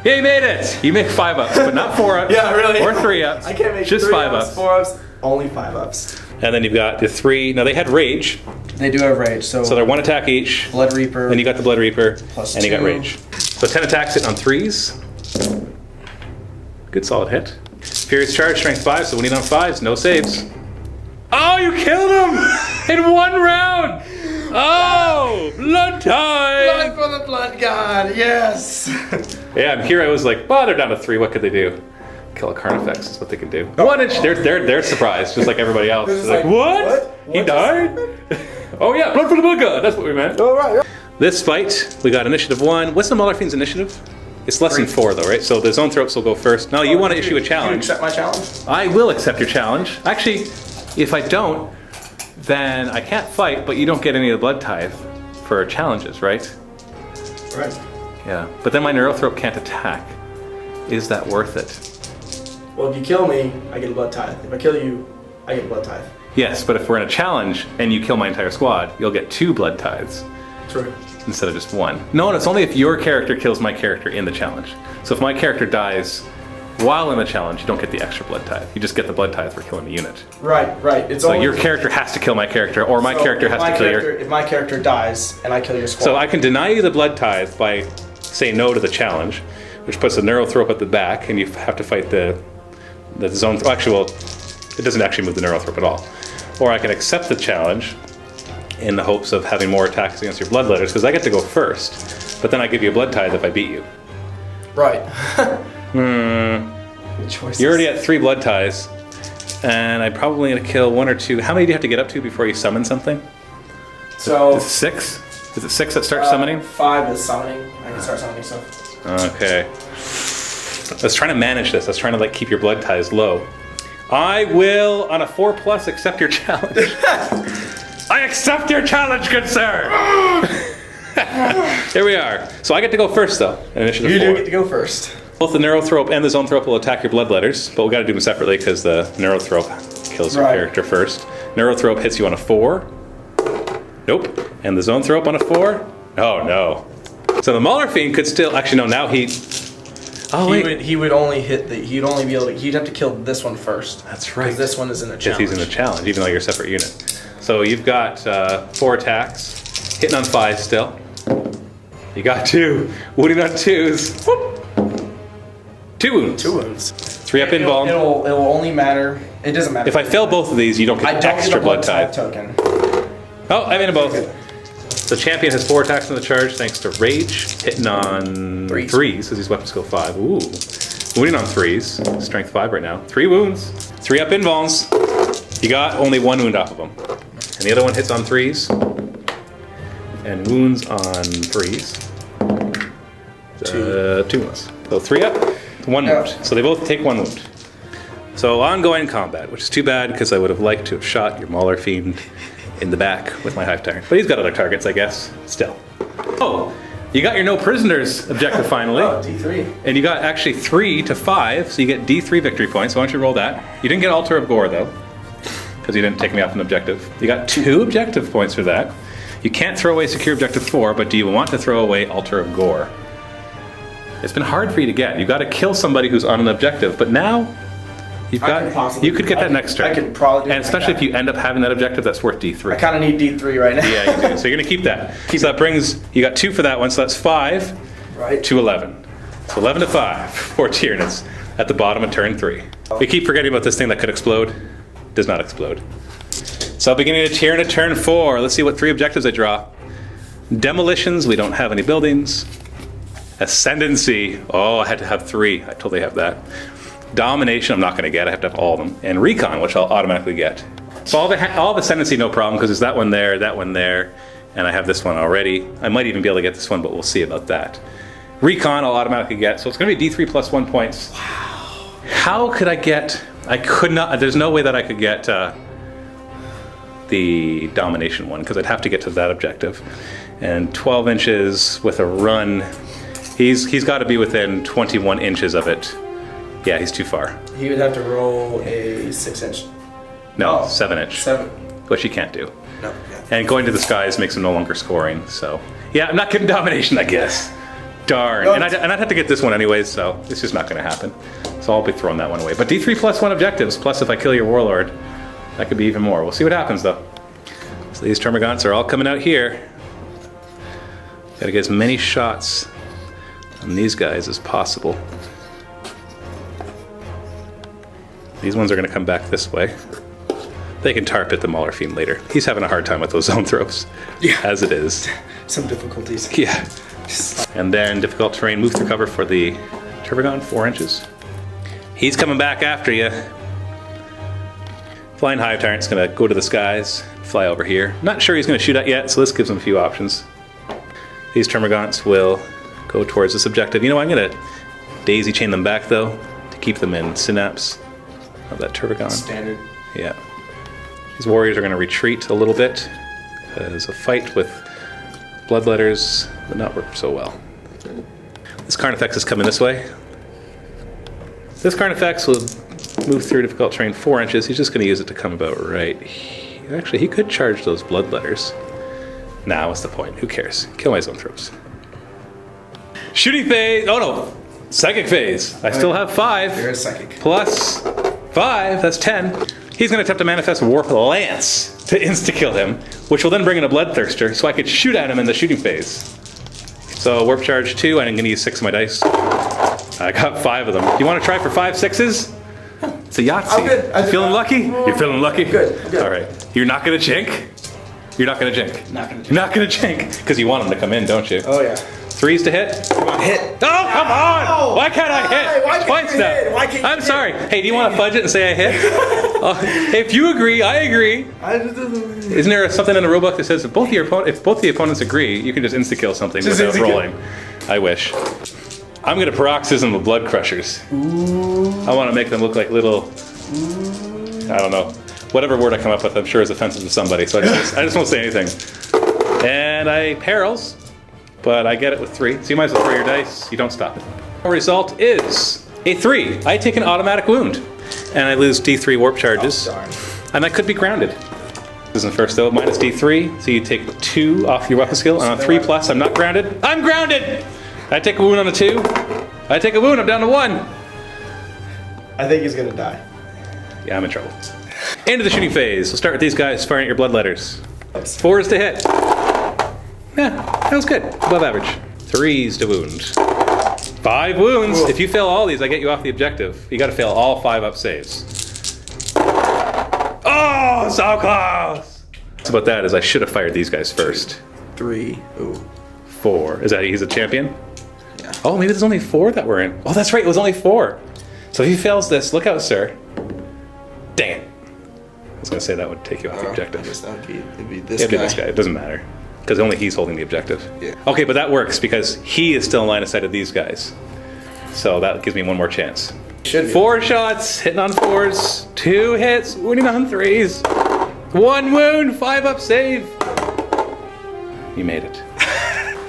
Yeah, you made it! You make 5-ups, but not 4-ups. Yeah, really? Or 3-ups. I can't make just 3-ups, 5-ups. 4-ups, only 5-ups. And then you've got the 3. Now they had Rage. They do have Rage, so they're 1 attack each. Blood Reaper. Then you got the Blood Reaper. Plus and you got 2. Rage. So 10 attacks hitting on 3s. Good solid hit. Furious Charge, Strength 5, so when he's on 5s, no saves. Oh, you killed him! In 1 round! Oh! Blood Tithe! Blood for the Blood God, yes! Yeah, here I was like, well, they're down to 3, what could they do? Kill a Carnifex is what they can do. 1 inch, they're surprised, just like everybody else. They're like, what? He died? Oh yeah, blood for the Blood God, that's what we meant. All right. This fight, we got initiative 1. What's the Malarfiend's initiative? It's less than 4 though, right? So the Zone Throats will go first. No, you want to issue a challenge. You accept my challenge? I will accept your challenge. Actually, if I don't, then I can't fight, but you don't get any of the Blood Tithe for challenges, right? Right. Yeah, but then my Neurothrope can't attack. Is that worth it? Well, if you kill me, I get a Blood Tithe. If I kill you, I get a Blood Tithe. Yes, but if we're in a challenge and you kill my entire squad, you'll get 2 Blood Tithes. True. Instead of just 1. No, it's only if your character kills my character in the challenge. So if my character dies while in the challenge, you don't get the extra Blood Tithe. You just get the Blood Tithe for killing the unit. Right. It's so only your character has to kill my character, or my character has to kill your... If my character dies and I kill your squad... So I can deny you the Blood Tithe by saying no to the challenge, which puts a Neurothrope at the back, and you have to fight the Zone... Actually, well, it doesn't actually move the Neurothrope at all. Or I can accept the challenge in the hopes of having more attacks against your Bloodletters, because I get to go first, but then I give you a Blood Tithe if I beat you. Right. You're already at 3 Blood Tithes, and I'm probably going to kill 1 or 2. How many do you have to get up to before you summon something? So... Is it 6? Is it 6 that starts summoning? 5 is summoning. I can start summoning stuff. Okay. I was trying to manage this. I was trying to keep your Blood Tithes low. I will, on a 4+, accept your challenge. I accept your challenge, good sir! Here we are. So I get to go first, though. Initiative 4. You do get to go first. Both the Neurothrope and the Zone Thrope will attack your Bloodletters, but we got to do them separately because the Neurothrope kills your character first. Neurothrope hits you on a 4. Nope. And the Zone Thrope on a 4. Oh, no. So the Malarfiend could still... Actually, no, now he... Oh, wait. He would only hit the... He'd only be able to... He'd have to kill this one first. That's right. Because this one is in a challenge. Yes, he's in the challenge, even though you're a separate unit. So you've got 4 attacks, hitting on 5 still. You got 2, wounding on 2s. Whoop. 2 wounds. 2 wounds. 3-up invuln. It'll only matter. It doesn't matter. If I fail both of these, you don't get extra Blood Tithe. Token. Oh, I made them both. The champion has 4 attacks on the charge thanks to Rage, hitting on 3s because these weapons go 5. Ooh. Wounding on 3s. Strength 5 right now. 3 wounds. 3-up invulns. You got only 1 wound off of them. And the other one hits on 3s. And wounds on 3s. 2 wounds. So 3-up, 1 wound. So they both take 1 wound. So ongoing combat, which is too bad because I would have liked to have shot your Malarfiend in the back with my Hive Tyrant. But he's got other targets, I guess, still. Oh, you got your no prisoners objective finally. Oh, D3. And you got actually 3 to 5, so you get D3 victory points. Why don't you roll that? You didn't get Altar of Gore, though, because you didn't take me off an objective. You got 2 objective points for that. You can't throw away Secure Objective 4, but do you want to throw away Altar of Gore? It's been hard for you to get. You got to kill somebody who's on an objective, but now You've I got. could possibly You could get that next turn. I could probably do and that. especially if you end up having that objective, that's worth D3. I kind of need D3 right now. Yeah, you do. So you're gonna keep that. So that brings you got 2 for that one. So that's 5 Right. to 11. So 11 to 5 for Tyranids at the bottom of turn 3. We keep forgetting about this thing that could explode. Does not explode. So beginning of Tyranid turn 4. Let's see what 3 objectives I draw. Demolitions. We don't have any buildings. Ascendancy. Oh, I had to have 3. I totally have that. Domination. I'm not going to get. I have to have all of them. And recon, which I'll automatically get. So all the ascendancy, no problem, because there's that one there, and I have this one already. I might even be able to get this one, but we'll see about that. Recon, I'll automatically get. So it's going to be D3 plus 1 points. Wow. How could I get? I could not. There's no way that I could get the domination one, because I'd have to get to that objective. And 12 inches with a run. He's got to be within 21 inches of it. Yeah, he's too far. He would have to roll a 6-inch. No, 7-inch. 7. Which he can't do. No. Yeah. And going to the skies makes him no longer scoring. So yeah, I'm not getting domination, I guess. Darn. No, and I'd have to get this one anyways, so it's just not going to happen. So I'll be throwing that one away. But D3 plus 1 objectives, plus if I kill your warlord, that could be even more. We'll see what happens though. So these termagants are all coming out here. Gotta get as many shots on these guys as possible. These ones are going to come back this way. They can tar pit the Mauler Fiend later. He's having a hard time with those zone throws, as it is. Some difficulties. Yeah. And then difficult terrain, move through cover for the Tervagon, 4 inches. He's coming back after you. Flying Hive Tyrant's going to go to the skies, fly over here. Not sure he's going to shoot at yet, so this gives him a few options. These Termagants will go towards this objective. You know, I'm going to daisy chain them back though, to keep them in synapse of that Tervagon. Standard. Yeah. These warriors are going to retreat a little bit as a fight with bloodletters would not work so well. This Carnifex is coming this way. This Carnifex will move through difficult terrain 4 inches. He's just going to use it to come about right. Actually, he could charge those bloodletters. Nah, what's the point? Who cares? Kill my zone throws. Shooting phase. Oh no, psychic phase. I still have 5. There is psychic. Plus 5. That's 10. He's going to attempt to manifest Warp Lance to insta-kill him, which will then bring in a Bloodthirster, so I could shoot at him in the shooting phase. So Warp Charge 2, and I'm going to use 6 of my dice. I got 5 of them. Do you want to try for 5 6s? It's a Yahtzee. I'm good. Feeling lucky? You're feeling lucky? Good. I'm good. All right. You're not going to jink? You're not going to jink? Not gonna jink. You're not going to jink, because you want him to come in, don't you? Oh yeah. 3s to hit? Hit. Oh, come on! Why can't I hit? Why can't Twice you now. hit? Why can't you I'm hit? sorry. Hey, do you want to fudge it and say I hit? If you agree, I agree. Isn't there something in the rulebook that says if both the opponents agree, you can just insta-kill something Just without insta-kill. rolling? I wish. I'm going to paroxysm of blood crushers. Ooh. I want to make them look like little... I don't know. Whatever word I come up with, I'm sure is offensive to somebody, so I just won't say anything. And I perils, but I get it with 3. So you might as well throw your dice. You don't stop it. The result is a 3. I take an automatic wound, and I lose D3 warp charges. Oh, darn. And I could be grounded. This isn't first though. Minus D3, so you take 2 off your weapon skill, and on 3 plus, I'm not grounded. I'm grounded! I take a wound on a 2. I take a wound, I'm down to 1. I think he's gonna die. Yeah, I'm in trouble. Into the shooting phase. We'll start with these guys firing at your bloodletters. 4s to hit. Yeah, that was good. Above average. 3s to wound. 5 wounds. If you fail all these, I get you off the objective. You gotta fail all 5 up saves. Oh, so close! What's about that is I should have fired these guys first. 3. Ooh. 4. Is that he's a champion? Yeah. Oh, maybe there's only 4 that were in. Oh, that's right, it was only 4. So if he fails this, look out, sir. Dang it. I was gonna say that would take you off the objective. I guess that would be, it'd be this It'd guy. be this guy. It doesn't matter. Because only he's holding the objective. Yeah. Okay, but that works because he is still in line of sight of these guys. So that gives me 1 more chance. Should be. 4 shots, hitting on 4s. 2 hits, wounding on 3s. 1 wound, 5 up save. You made it.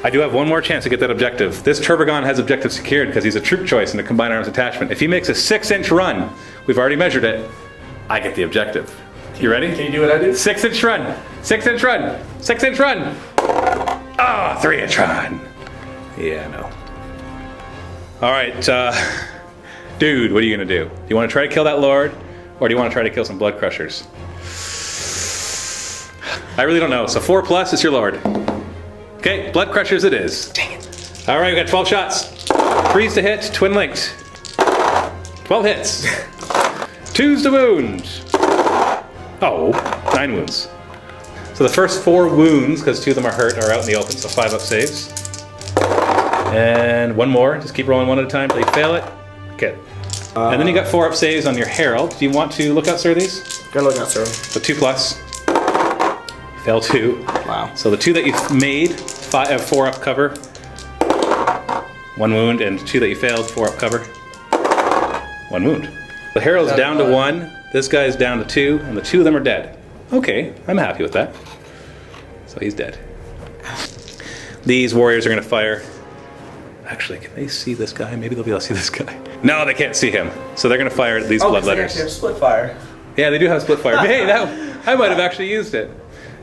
I do have 1 more chance to get that objective. This Tervagon has objective secured because he's a troop choice in a combined arms attachment. If he makes a 6-inch run, we've already measured it, I get the objective. You ready? Can you do what I do? 6-inch run. 6-inch run. 6-inch run. Ah, 3-inch run. Yeah, no. All right. Dude, what are you gonna do? Do you want to try to kill that Lord, or do you want to try to kill some Blood Crushers? I really don't know. So 4+ is your Lord. Okay, Blood Crushers it is. Dang it. All right, we got 12 shots. 3s to hit, twin linked. 12 hits. 2s to wound. Oh, 9 wounds. So the first 4 wounds, because 2 of them are hurt, are out in the open, so 5 up saves. And 1 more, just keep rolling 1 at a time until you fail it. Okay. And then you got 4 up saves on your Herald. Do you want to look out, sir, these? Gonna look out, sir. So 2+. Fail 2. Wow. So the 2 that you've made, 4 up cover. 1 wound, and 2 that you failed, 4 up cover. 1 wound. The Herald's down to 1, this guy's down to 2, and the 2 of them are dead. Okay, I'm happy with that. So he's dead. These warriors are going to fire. Actually, can they see this guy? Maybe they'll be able to see this guy. No, they can't see him. So they're going to fire these Bloodletters. They have split fire. Yeah, they do have split fire. Hey, I might have actually used it.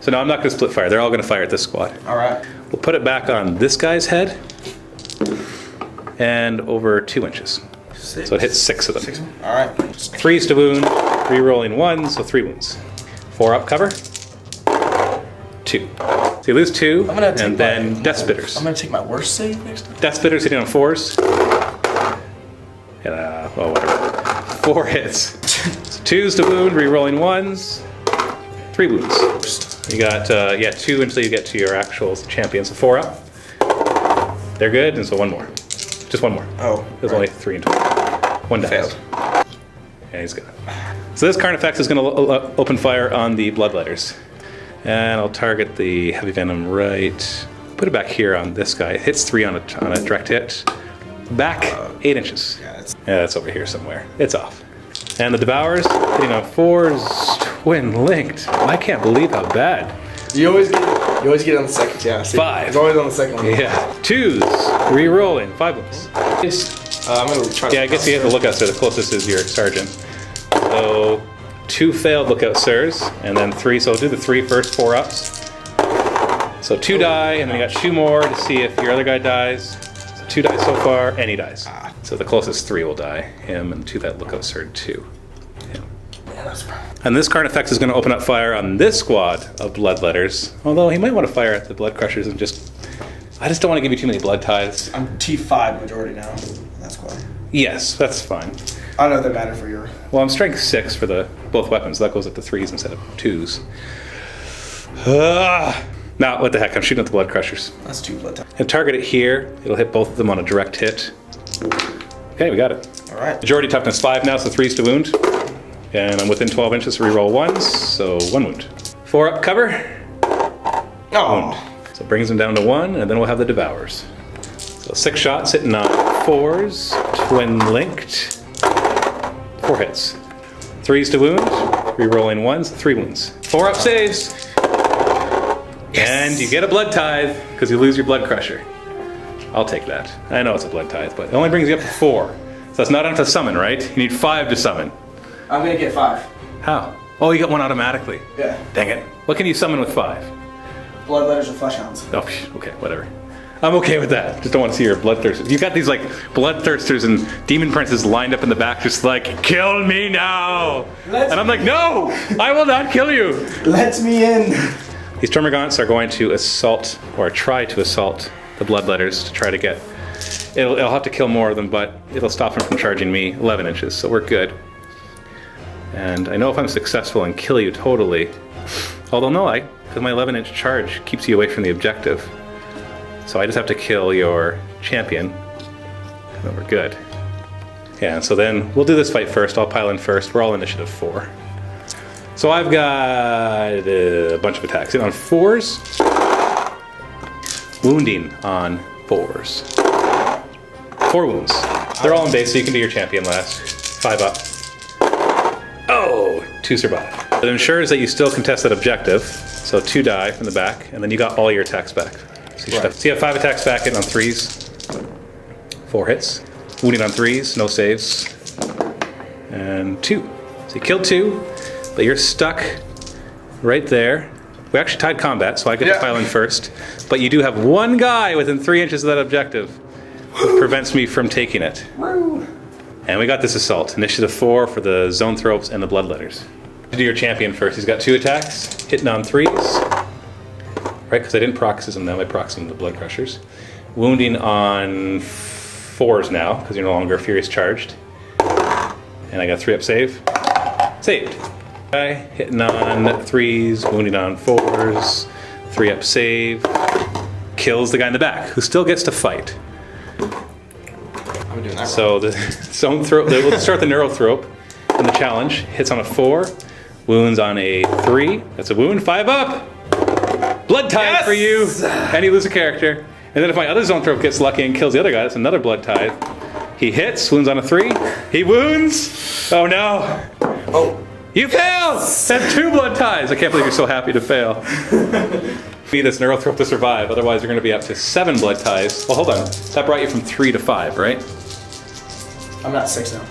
So no, I'm not going to split fire. They're all going to fire at this squad. All right. We'll put it back on this guy's head. And over 2 inches. 6. So it hits 6 of them. All right. 3s to wound, re-rolling 1, so 3 wounds. 4 up cover. 2. So you lose 2, and then Death Spitters. I'm gonna take my worst save next time. Death Spitters hitting on 4s. And, well, whatever. 4 hits. So 2s to wound, re-rolling 1s. 3 wounds. You got, 2 until you get to your actual champion, so 4 up. They're good, and so 1 more. Just 1 more. Oh. There's only 3 in total. 1 dies. Failed. Yeah, he's good. So this Carnifex is going to open fire on the Bloodletters. And I'll target the Heavy Venom right. Put it back here on this guy. It hits 3 on a direct hit. Back 8 inches. Yeah, it's over here somewhere. It's off. And the Devourers hitting on 4s, twin linked. I can't believe how bad. You always get it on the second. Yeah. See, 5. It's always on the second one. Yeah. 2s, re-rolling 5 wounds. I'm gonna try. Yeah, I guess you have to look out, sir. The closest is your sergeant. So 2 failed lookout sirs, and then 3. So I'll do the 3 first, 4 ups. So 2 die, and then you got 2 more to see if your other guy dies. So 2 dies so far, and he dies. So the closest 3 will die. Him, and 2 that lookout sir 2. Him. And this Carnifex is going to open up fire on this squad of Bloodletters. Although he might want to fire at the Blood Crushers and just... I just don't want to give you too many blood tithes. I'm T5 majority now. That's why. Yes, that's fine. I know that matter for your. Well, I'm strength 6 for the both weapons. That goes up to 3s instead of 2s. Now, what the heck? I'm shooting at the Blood Crushers. That's 2 blood types. And target it here. It'll hit both of them on a direct hit. Okay, we got it. All right. Majority toughness 5 now, so 3s to wound. And I'm within 12 inches, so reroll 1s, so 1 wound. 4 up cover. Oh. Wound. So it brings them down to 1, and then we'll have the Devourers. So 6 shots hitting on 4s, twin linked. 4 hits. 3s to wound, re-rolling 1s, 3 wounds. 4 up saves. Yes. And you get a blood tithe because you lose your Blood Crusher. I'll take that. I know it's a blood tithe, but it only brings you up to 4. So that's not enough to summon, right? You need 5 to summon. I'm gonna get 5. How? Oh, you got 1 automatically. Yeah. Dang it. What can you summon with 5? Bloodletters or Fleshhounds. Oh, okay, whatever. I'm okay with that. Just don't want to see your bloodthirsters. You've got these like bloodthirsters and demon princes lined up in the back, just like, kill me now. And I'm like, no, I will not kill you. Let me in. These Termagants are going to assault or try to assault the Bloodletters to try to get. It'll have to kill more of them, but it'll stop them from charging me 11 inches, so we're good. And I know if I'm successful and kill you totally, although no, because my 11-inch charge keeps you away from the objective. So I just have to kill your champion, and then we're good. Yeah, so then we'll do this fight first. I'll pile in first. We're all initiative 4. So I've got a bunch of attacks. On 4s, wounding on 4s. 4 wounds. They're all in base, so you can do your champion last. 5 up. Oh, 2 survive. It ensures that you still contest that objective. So 2 die from the back, and then you got all your attacks back. So you have 5 attacks back in on 3s. 4 hits. Wounding on 3s, no saves. And 2. So you killed 2, but you're stuck right there. We actually tied combat, so I get to pile in first. But you do have 1 guy within 3 inches of that objective, which prevents me from taking it. And we got this assault. Initiative 4 for the Zoanthropes and the Bloodletters. To do your champion first. He's got 2 attacks, hitting on 3s. Right, because I didn't proxism them, I proxism the Blood Crushers. Wounding on 4s now, because you're no longer Furious Charged. And I got 3 up save. Saved. Guy hitting on 3s, wounding on 4s, 3 up save. Kills the guy in the back, who still gets to fight. I'm doing that So the Zoanthrope, we'll start the Neurothrope in the challenge. Hits on a 4, wounds on a 3. That's a wound, 5 up. Blood Tithe for you, and you lose a character. And then if my other Zoanthrope gets lucky and kills the other guy, that's another Blood Tithe. He hits, wounds on a 3. He wounds. Oh no. Oh. You failed! That's 2 Blood Tithes. I can't believe you're so happy to fail. Need this Neurothrope to survive, otherwise you're going to be up to 7 Blood Tithes. Well, hold on. That brought you from 3 to 5, right? I'm at 6 now.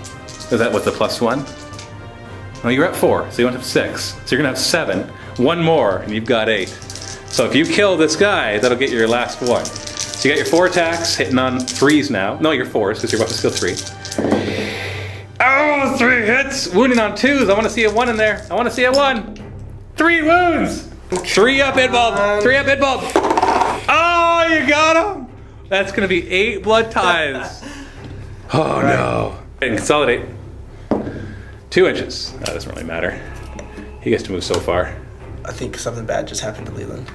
Is that with the +1? No, you're at 4, so you went up 6. So you're going to have 7. 1 more, and you've got 8. So if you kill this guy, that'll get your last 1. So you got your 4 attacks, hitting on 3s now. No, your 4s, because you're about to steal 3. Oh, 3 hits! Wounding on 2s. I want to see a 1 in there. I want to see a 1. 3 wounds! 3 up Idbulb! 3 up Idbulb! Oh, you got him! That's going to be 8 Blood Tithes. Oh, no. And consolidate. 2 inches. That doesn't really matter. He gets to move so far. I think something bad just happened to Leland.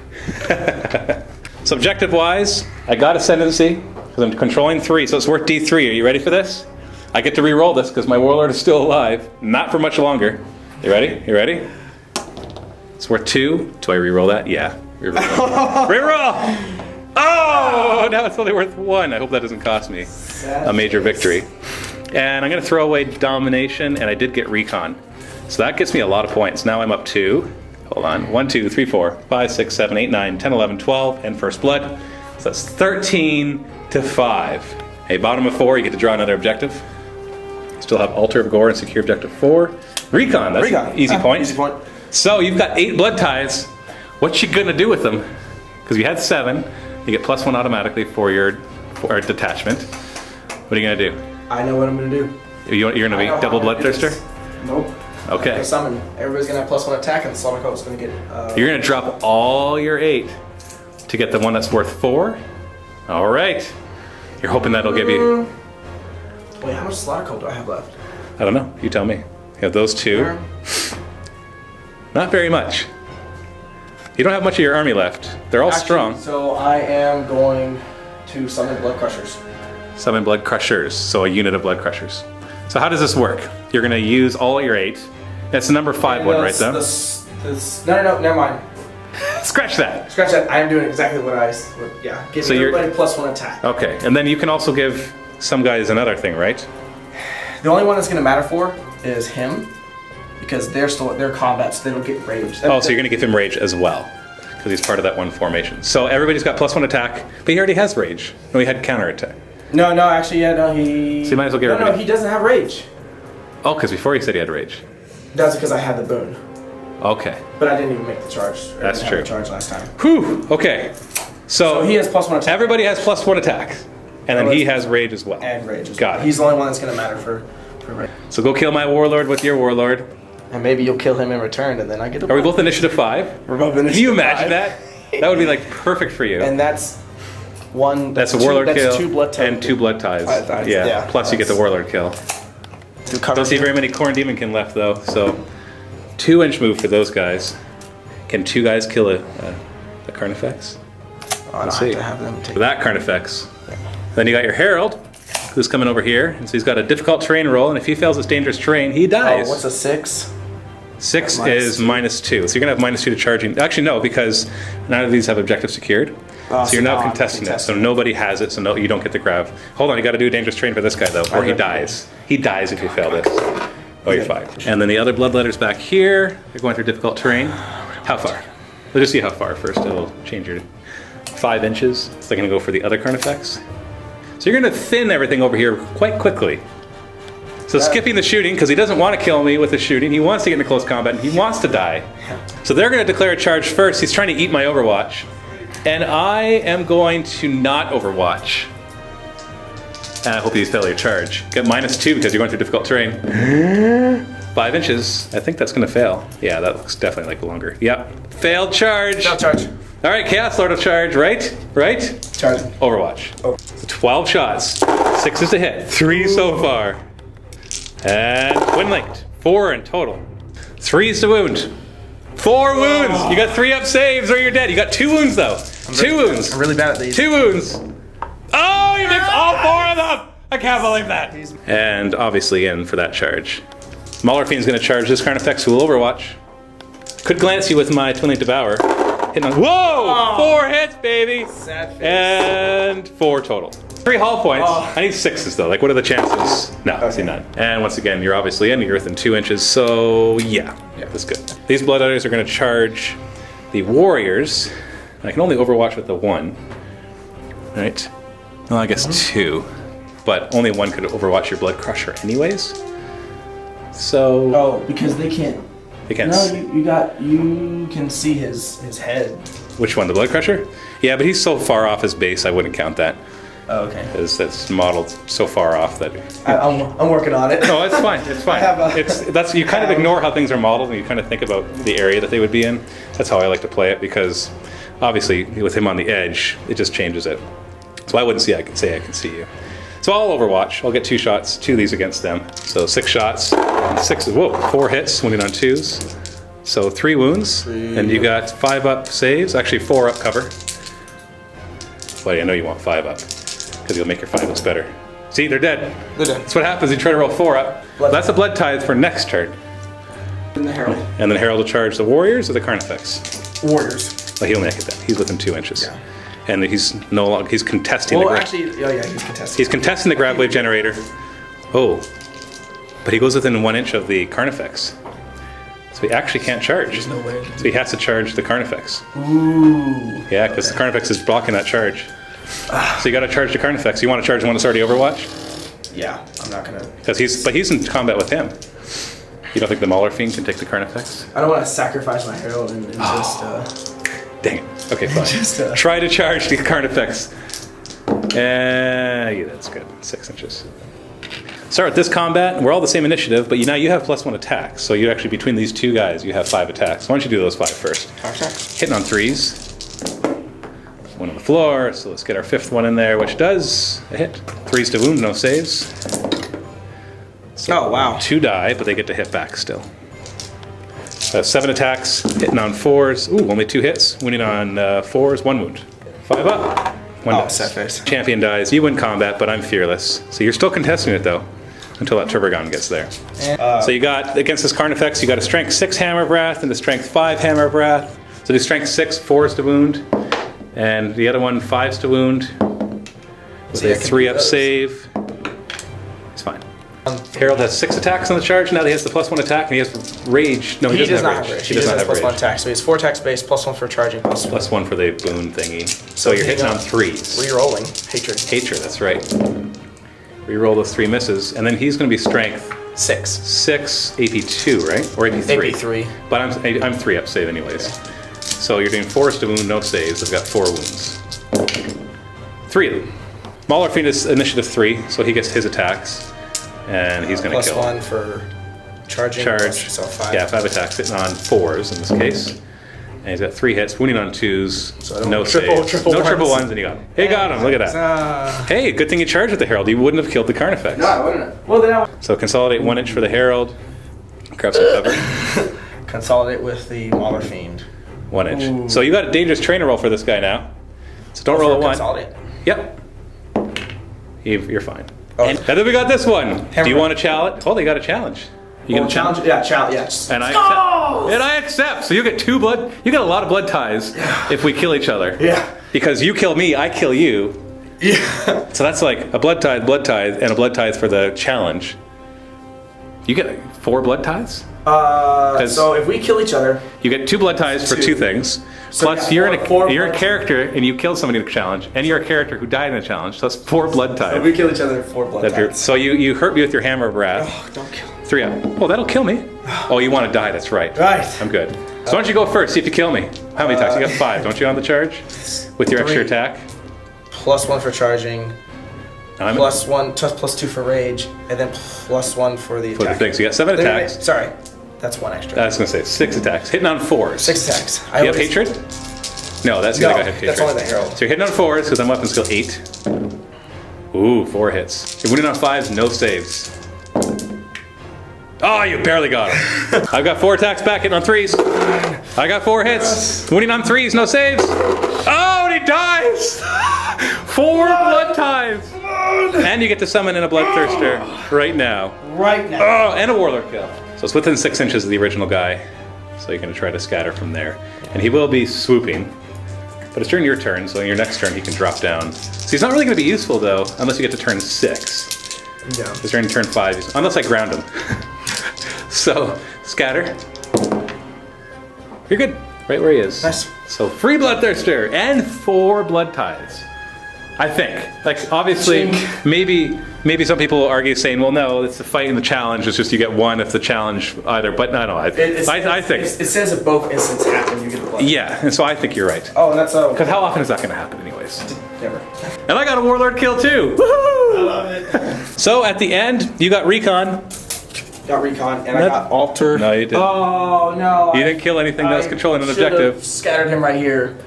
So objective-wise, I got Ascendancy, because I'm controlling 3, so it's worth D3. Are you ready for this? I get to re-roll this, because my Warlord is still alive. Not for much longer. You ready? You ready? It's worth 2. Do I re-roll that? Yeah. Re-roll. Re-roll! Oh! Now it's only worth 1. I hope that doesn't cost me a major victory. And I'm going to throw away Domination, and I did get Recon. So that gets me a lot of points. Now I'm up to, hold on, 1, 2, 3, 4, 5, 6, 7, 8, 9, 10, 11, 12, and First Blood. So that's 13 to 5. Hey, bottom of 4, you get to draw another objective. You still have Altar of Gore and Secure Objective 4. Recon, that's an easy point. Easy point. So you've got 8 Blood Tithes. What you gonna do with them? Because you had 7, you get +1 automatically for your detachment. What are you gonna do? I know what I'm gonna do. You're gonna be double Bloodthirster? Nope. Okay. I'm summon. Everybody's gonna have +1 attack, and the Slaughter Cult's gonna get. You're gonna drop all your 8 to get the one that's worth 4. All right. You're hoping that'll give you. Wait, how much Slaughter Cult do I have left? I don't know. You tell me. You have those 2. Not very much. You don't have much of your army left. They're all strong. So I am going to summon Blood Crushers. Summon Blood Crushers, so a unit of Blood Crushers. So how does this work? You're going to use all your 8. That's the number 5 one, right, though? No, never mind. Scratch that. Scratch that. I am doing exactly what yeah. Give So everybody +1 attack. Okay, and then you can also give some guys another thing, right? The only one that's going to matter for is him, because they're combat, so they don't get rage. Oh, so you're going to give him Rage as well, because he's part of that one formation. So everybody's got +1 attack, but he already has Rage. No, he had counterattack. No, actually, yeah, no, he... So you might as well get rid of No, him. he doesn't have rage. Oh, because before he said he had Rage. That's because I had the boon. Okay. But I didn't even make the charge. That's I didn't have true. the charge last time. Whew, okay. So he has +1 attack. Everybody has +1 attack, and then he has Rage as well. And rage as Got well. it. He's the only one that's going to matter for rage. So go kill my Warlord with your Warlord. And maybe you'll kill him in return, and then I get a Are we both Initiative 5? We're both Initiative Can you imagine 5. that? That would be like perfect for you. And that's one... That's a Warlord kill That's 2 blood tithes. and 2 Blood Tithes. Yeah. Plus you get the Warlord kill. Don't see very many Khorne Daemonkin left though, so 2-inch move for those guys. Can 2 guys kill a Carnifex? I don't have to have them take That Carnifex. Then you got your Herald, who's coming over here, and so he's got a difficult terrain roll, and if he fails his dangerous terrain, he dies. Oh, what's a 6? 6 is -2, so you're gonna have -2 to charging. Actually, no, because none of these have objective secured. So you're now contesting it, so nobody has it, so no, you don't get the grab. Hold on, you got to do a dangerous terrain for this guy though, or he dies. He dies if you fail this. Oh, you're fine. And then the other Bloodletters back here, they're going through difficult terrain. How far? Let's just see how far first. It'll change your 5 inches. So they're gonna go for the other Carnifex. So you're gonna thin everything over here quite quickly. So skipping the shooting, because he doesn't want to kill me with the shooting. He wants to get into close combat, and he wants to die. So they're going to declare a charge first. He's trying to eat my Overwatch. And I am going to not Overwatch. And I hope you fail your charge. Get -2 because you're going through difficult terrain. 5 inches. I think that's going to fail. Yeah, that looks definitely like longer. Yep. Failed charge. No charge. All right, Chaos Lord of charge, right? Right? Charge. Overwatch. Oh. 12 shots. 6 is to hit. 3 so far. And win linked. 4 in total. 3 is to wound. 4 wounds. You got 3 up saves or you're dead. You got 2 wounds though. 2 wounds. I'm really bad at these. 2 wounds. Oh, you missed all 4 of them. I can't believe that. And obviously in for that charge. Mauler Fiend's going to charge this Carnifex who will Overwatch. Could glance you with my Twin Link Devour. Hitting on. Whoa! 4 hits, baby. Sad face. And 4 total. 3 hull points. I need 6s though. Like, what are the chances? No, I see none. And once again, you're obviously in. You're within 2 inches. So yeah, that's good. These Blood Eaters are going to charge the Warriors. I can only Overwatch with the 1. Right? Well, I guess 2. But only 1 could Overwatch your Blood Crusher anyways. So. Oh, because they can't. They can't. No, you can see his head. Which one, the Blood Crusher? Yeah, but he's so far off his base, I wouldn't count that. Oh, okay. Because that's modeled so far off that. I'm working on it. No, it's fine. It's fine. That's you kind of ignore how things are modeled and you kind of think about the area that they would be in. That's how I like to play it because obviously with him on the edge, it just changes it. So I wouldn't say I can see you. So I'll Overwatch. I'll get 2 shots, 2 of these against them. So 6 shots, 4 hits, wounding on 2s. So 3 wounds, and you got 5 up saves, actually 4 up cover. But I know you want 5 up, because you'll make your 5 ups better. See, they're dead. They're dead. That's what happens, you try to roll 4 up. That's a Blood Tithe for next turn. And the Herald. And then Herald will charge the Warriors or the Carnifex? Warriors. Well, he'll make it then. He's within 2 inches. Yeah. And he's no longer, he's contesting Well, the actually, he's contesting. He's contesting the Grav Wave Generator. Oh. But he goes within 1 inch of the Carnifex. So he actually can't charge. There's no way. So he has to charge the Carnifex. Ooh. Yeah, because the Carnifex is blocking that charge. So you got to charge the Carnifex. You want to charge the one that's already Overwatch? Yeah, I'm not gonna. But he's in combat with him. You don't think the Mauler Fiend can take the Carnifex? I don't want to sacrifice my Herald and just. Dang it. Okay, fine. Try to charge the Carnifex. Yeah, that's good. 6 inches. Start with this combat. We're all the same initiative, but now you have +1 attacks. So you actually, between these 2 guys, you have 5 attacks. Why don't you do those 5 first? Hitting on 3s. 1 on the floor, so let's get our 5th one in there, which does a hit. 3s to wound, no saves. So oh, wow. 2 die, but they get to hit back still. 7 attacks, hitting on 4s. Ooh, only 2 hits. Wounding on 4s, 1 wound. 5 up. 1 dies. Sad face. Champion dies. You win combat, but I'm fearless. So you're still contesting it though, until that Turbogon gets there. So you got, against this Carnifex, you got a Strength 6 Hammer of Wrath and a Strength 5 Hammer of Wrath. So do Strength 6, 4s to wound. And the other one, 5s to wound. With a 3 up save. It's fine. Herald has 6 attacks on the charge. Now he has the +1 attack, and he has rage. No, he does not have rage. He does not have rage. +1 attack, so he has 4 attacks base, +1 for charging, +1 for the boon thingy. So you're hitting on 3s. Rerolling hatred. Hatred, that's right. Reroll those 3 misses, and then he's going to be strength 6 AP 2, right? Or AP 3. AP 3. But I'm 3 up save anyways. So you're doing 4s to wound, no saves. I've got 4 wounds. 3 of them. Mauler Fiend is initiative 3, so he gets his attacks. And he's going to kill. +1 for charging. So 5. Yeah, 5 attacks, hitting on 4s in this case. And he's got 3 hits, wounding on 2s, so no saves. No triple ones, and he got him. He got him, look at that. Hey, good thing you charged with the Herald. You wouldn't have killed the Carnifex. No, I wouldn't have. Well, then So consolidate 1 inch for the Herald. Grab some cover. Consolidate with the Mauler Fiend. 1 inch. Ooh. So you got a dangerous trainer roll for this guy now. So don't roll a 1. Consolidate? Yep. You're fine. And then we got this one. Do you want to challenge? Oh, they got a challenge. You get a challenge? Yeah, challenge. Yes. And I accept. And I accept. So you get 2 blood. You get a lot of blood ties if we kill each other. Yeah. Because you kill me, I kill you. Yeah. So that's like a blood tithe, and a blood tithe for the challenge. You get 4 blood tithes. So if we kill each other, you get 2 blood ties for 2 things. So plus, you're a character and you killed somebody in the challenge, and you're a character who died in the challenge. So that's 4 blood ties. So if we kill each other, 4 blood ties. So you hurt me with your Hammer of Wrath. Oh, don't kill me. 3 up. Oh, that'll kill me. Oh, you want to die? That's right. Right. I'm good. So why don't you go first? See if you kill me. How many attacks? You got 5, don't you, on the charge? With your extra attack. +1 for charging. +1, +2 for rage, and then +1 for the For the attack. thing, so you got 7 attacks. Sorry, that's 1 extra. I was gonna say 6 attacks. Hitting on 4s. 6 attacks. You have hatred? No, that's the other guy have hatred. That's only the herald. So you're hitting on 4s because I'm weapon skill 8. Ooh, 4 hits. You're winning on 5s, no saves. Oh, you barely got him. I've got 4 attacks back, hitting on 3s. I got 4 hits. Winning on 3s, no saves. Oh, and he dies! 4 blood ties. And you get to summon in a Bloodthirster right now. Right now. Oh, and a Warlord kill. So it's within 6 inches of the original guy. So you're going to try to scatter from there. And he will be swooping. But it's during your turn, so in your next turn he can drop down. So he's not really going to be useful though, unless you get to turn 6. Yeah. Because during turn 5, unless I ground him. So, scatter. You're good, right where he is. Nice. So 3 Bloodthirster and 4 Blood Ties. I think. Like, obviously, maybe some people will argue saying, well, no, it's the fight and the challenge. It's just you get 1 if the challenge either. But no, I think. It says if both instances happen, you get the blood. Yeah, and so I think you're right. Oh, and that's Because how often is that going to happen, anyways? Never. And I got a Warlord kill too. Woohoo! I love it. So at the end, you got Recon. Got recon, and I got alter. No, you didn't. Oh no! You didn't kill anything that was controlling an objective. Scattered him right here.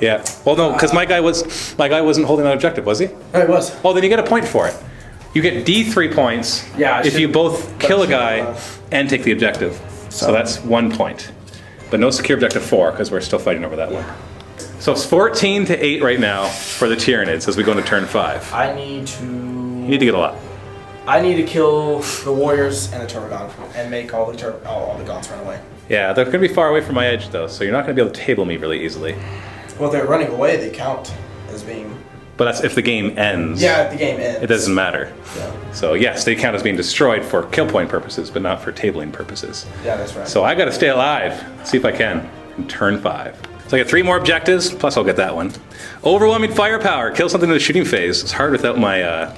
Yeah. Well, no, because my guy wasn't holding an objective, was he? Oh, it was. Oh, then you get a point for it. You get D3 points. Yeah. If you both kill a guy and take the objective. So that's 1 point. But no secure objective 4 because we're still fighting over that one. So it's 14 to 8 right now for the Tyranids as we go into turn 5. I need to. You need to get a lot. I need to kill the warriors and the Turbogon and make all the Gaunts run away. Yeah, they're going to be far away from my edge though, so you're not going to be able to table me really easily. Well, if they're running away, they count as being. But that's if the game ends. Yeah, if the game ends. It doesn't matter. Yeah. So yes, they count as being destroyed for kill point purposes, but not for tabling purposes. Yeah, that's right. So I got to stay alive. See if I can in turn 5. So I got 3 more objectives, plus I'll get that one. Overwhelming firepower. Kill something in the shooting phase. It's hard without my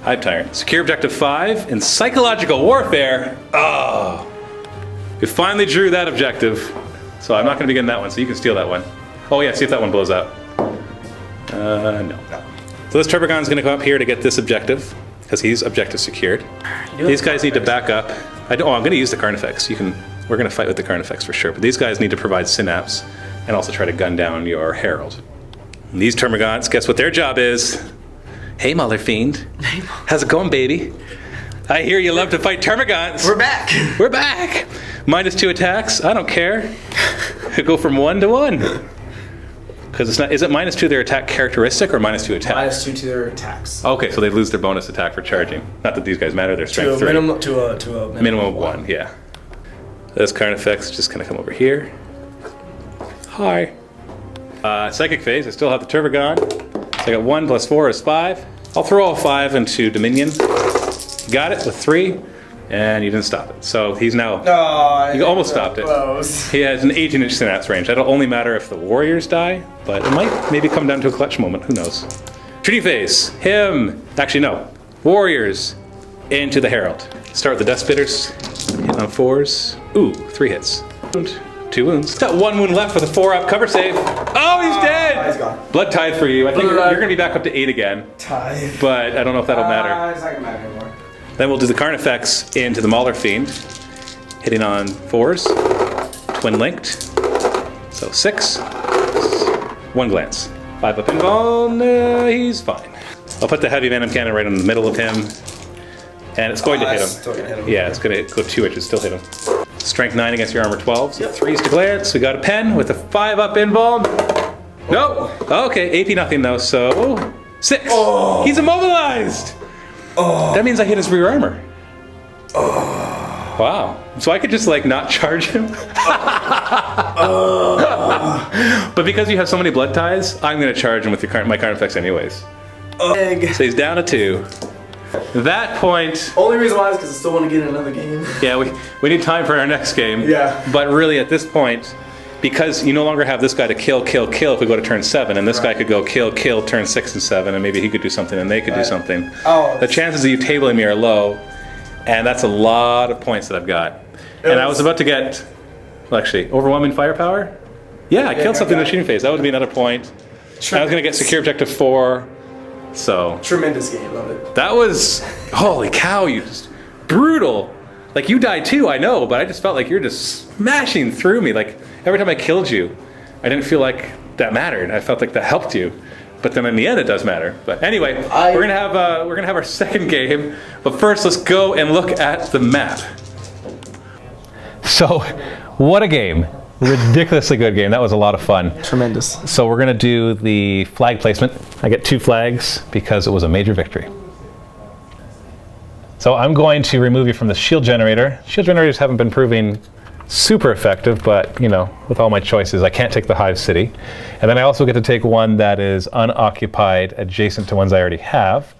Hive Tyrant. Secure objective 5 and psychological warfare. Oh, we finally drew that objective. So I'm not going to be getting that one. So you can steal that one. Oh yeah, see if that one blows up. No. So this Turbogon's going to go up here to get this objective because he's objective secured. These guys need to back up. I'm going to use the Carnifex. We're going to fight with the Carnifex for sure. But these guys need to provide synapse and also try to gun down your Herald. And these Termagants, guess what their job is? Hey, Mother Fiend. How's it going, baby? I hear you love to fight Termagants. We're back. We're back. -2 attacks. I don't care. Go from 1 to 1. Because it's not. Is it -2 their attack characteristic or -2 attack? -2 to their attacks. Okay, so they lose their bonus attack for charging. Not that these guys matter. They're strength 3. To a Minimum of 1. Yeah. This Carnifex just gonna come over here. Hi. Psychic phase. I still have the Turbogon. So I got 1 + 4 is 5. I'll throw all 5 into Dominion. Got it with 3, and you didn't stop it. So he's now. Oh, you almost stopped it. Close. He has an 18-inch synapse range. That'll only matter if the warriors die, but it might maybe come down to a clutch moment. Who knows? Shooting phase. Him. Actually, no. Warriors into the Herald. Start with the Death Spitters. Hit on 4s. Ooh, 3 hits. 2 wounds. Got 1 wound left with a 4-up cover save. Oh, he's dead! He's gone. Blood tithe for you. I think you're going to be back up to 8 again. Tithe. But I don't know if that'll matter. It's not going to matter anymore. Then we'll do the Carnifex into the Mauler Fiend. Hitting on 4s. Twin linked. So 6. 1 glance. 5 up invuln. He's fine. I'll put the heavy venom cannon right in the middle of him. And it's going to hit him. Still gonna hit him. Yeah, it's going to go 2 inches, still hit him. Strength 9 against your armor 12. So 3s to glance. We got a pen with a 5 up invuln. Nope. Okay, AP nothing though, so 6. Oh. He's immobilized. Oh. That means I hit his rear armor. Oh. Wow. So I could just like not charge him. But because you have so many blood ties, I'm going to charge him with my Carnifex anyways. So he's down to 2. At that point. Only reason why is because I still want to get in another game. Yeah, we need time for our next game. Yeah. But really at this point, because you no longer have this guy to kill if we go to turn 7, and this guy could go kill turn 6 and 7, and maybe he could do something and they could do something. Oh. The chances of you tabling me are low, and that's a lot of points that I've got. And I was about to get, well, actually, overwhelming firepower? Yeah, I killed something in the shooting phase. That would be another point. I was going to get secure objective 4, So Tremendous game, love it. that was, holy cow, you just brutal. Like, you died too, I know, but I just felt like you're just smashing through me. Like, every time I killed you, I didn't feel like that mattered. I felt like that helped you. But then in the end, it does matter. But anyway, we're gonna have our second game. But first, let's go and look at the map. So, what a game. Ridiculously good game. That was a lot of fun. Tremendous. So we're gonna do the flag placement. I get 2 flags because it was a major victory. So I'm going to remove you from the shield generator. Shield generators haven't been proving super effective, but you know, with all my choices, I can't take the Hive City. And then I also get to take one that is unoccupied adjacent to ones I already have.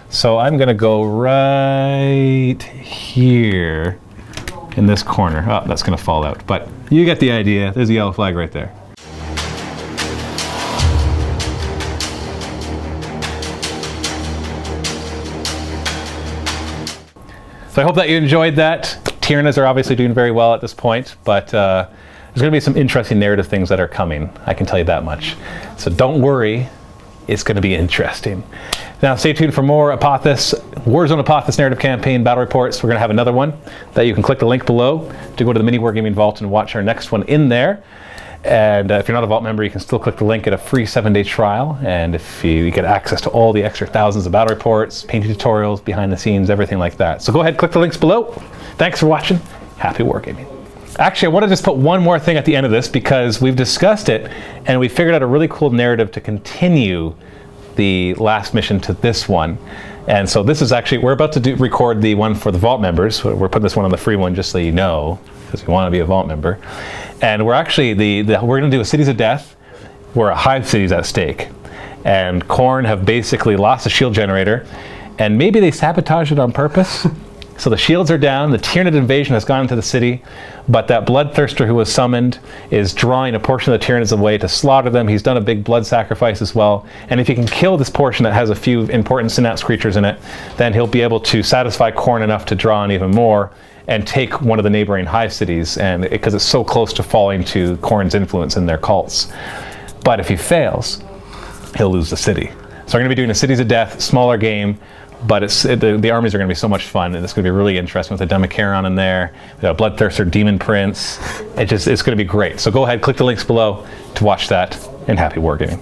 So I'm gonna go right here in this corner. Oh, that's gonna fall out, but you get the idea. There's a yellow flag right there. So I hope that you enjoyed that. Tyranids are obviously doing very well at this point, but there's going to be some interesting narrative things that are coming. I can tell you that much. So don't worry, it's going to be interesting. Now stay tuned for more Apothis, Warzone Apothis narrative campaign battle reports. We're going to have another one that you can click the link below to go to the MiniWarGaming Vault and watch our next one in there. And if you're not a Vault member, you can still click the link, get a free 7-day trial. And if you get access to all the extra thousands of battle reports, painting tutorials, behind the scenes, everything like that. So go ahead, click the links below. Thanks for watching. Happy wargaming. Actually, I want to just put one more thing at the end of this because we've discussed it and we figured out a really cool narrative to continue the last mission to this one. And so this is actually, we're about to record the one for the Vault members. We're putting this one on the free one just so you know, because you want to be a Vault member. And we're actually, we're going to do a Cities of Death where a Hive City's at stake. And Khorne have basically lost a shield generator, and maybe they sabotaged it on purpose. So the shields are down, the Tyranid invasion has gone into the city, but that bloodthirster who was summoned is drawing a portion of the Tyranids away to slaughter them. He's done a big blood sacrifice as well. And if he can kill this portion that has a few important synapse creatures in it, then he'll be able to satisfy Khorne enough to draw in even more and take one of the neighboring Hive cities, and because it's so close to falling to Khorne's influence in their cults. But if he fails, he'll lose the city. So we're going to be doing a Cities of Death, smaller game, but the armies are going to be so much fun, and it's going to be really interesting with the Democaron in there. We've got a Bloodthirster, Demon Prince. It's going to be great. So go ahead, click the links below to watch that, and happy wargaming.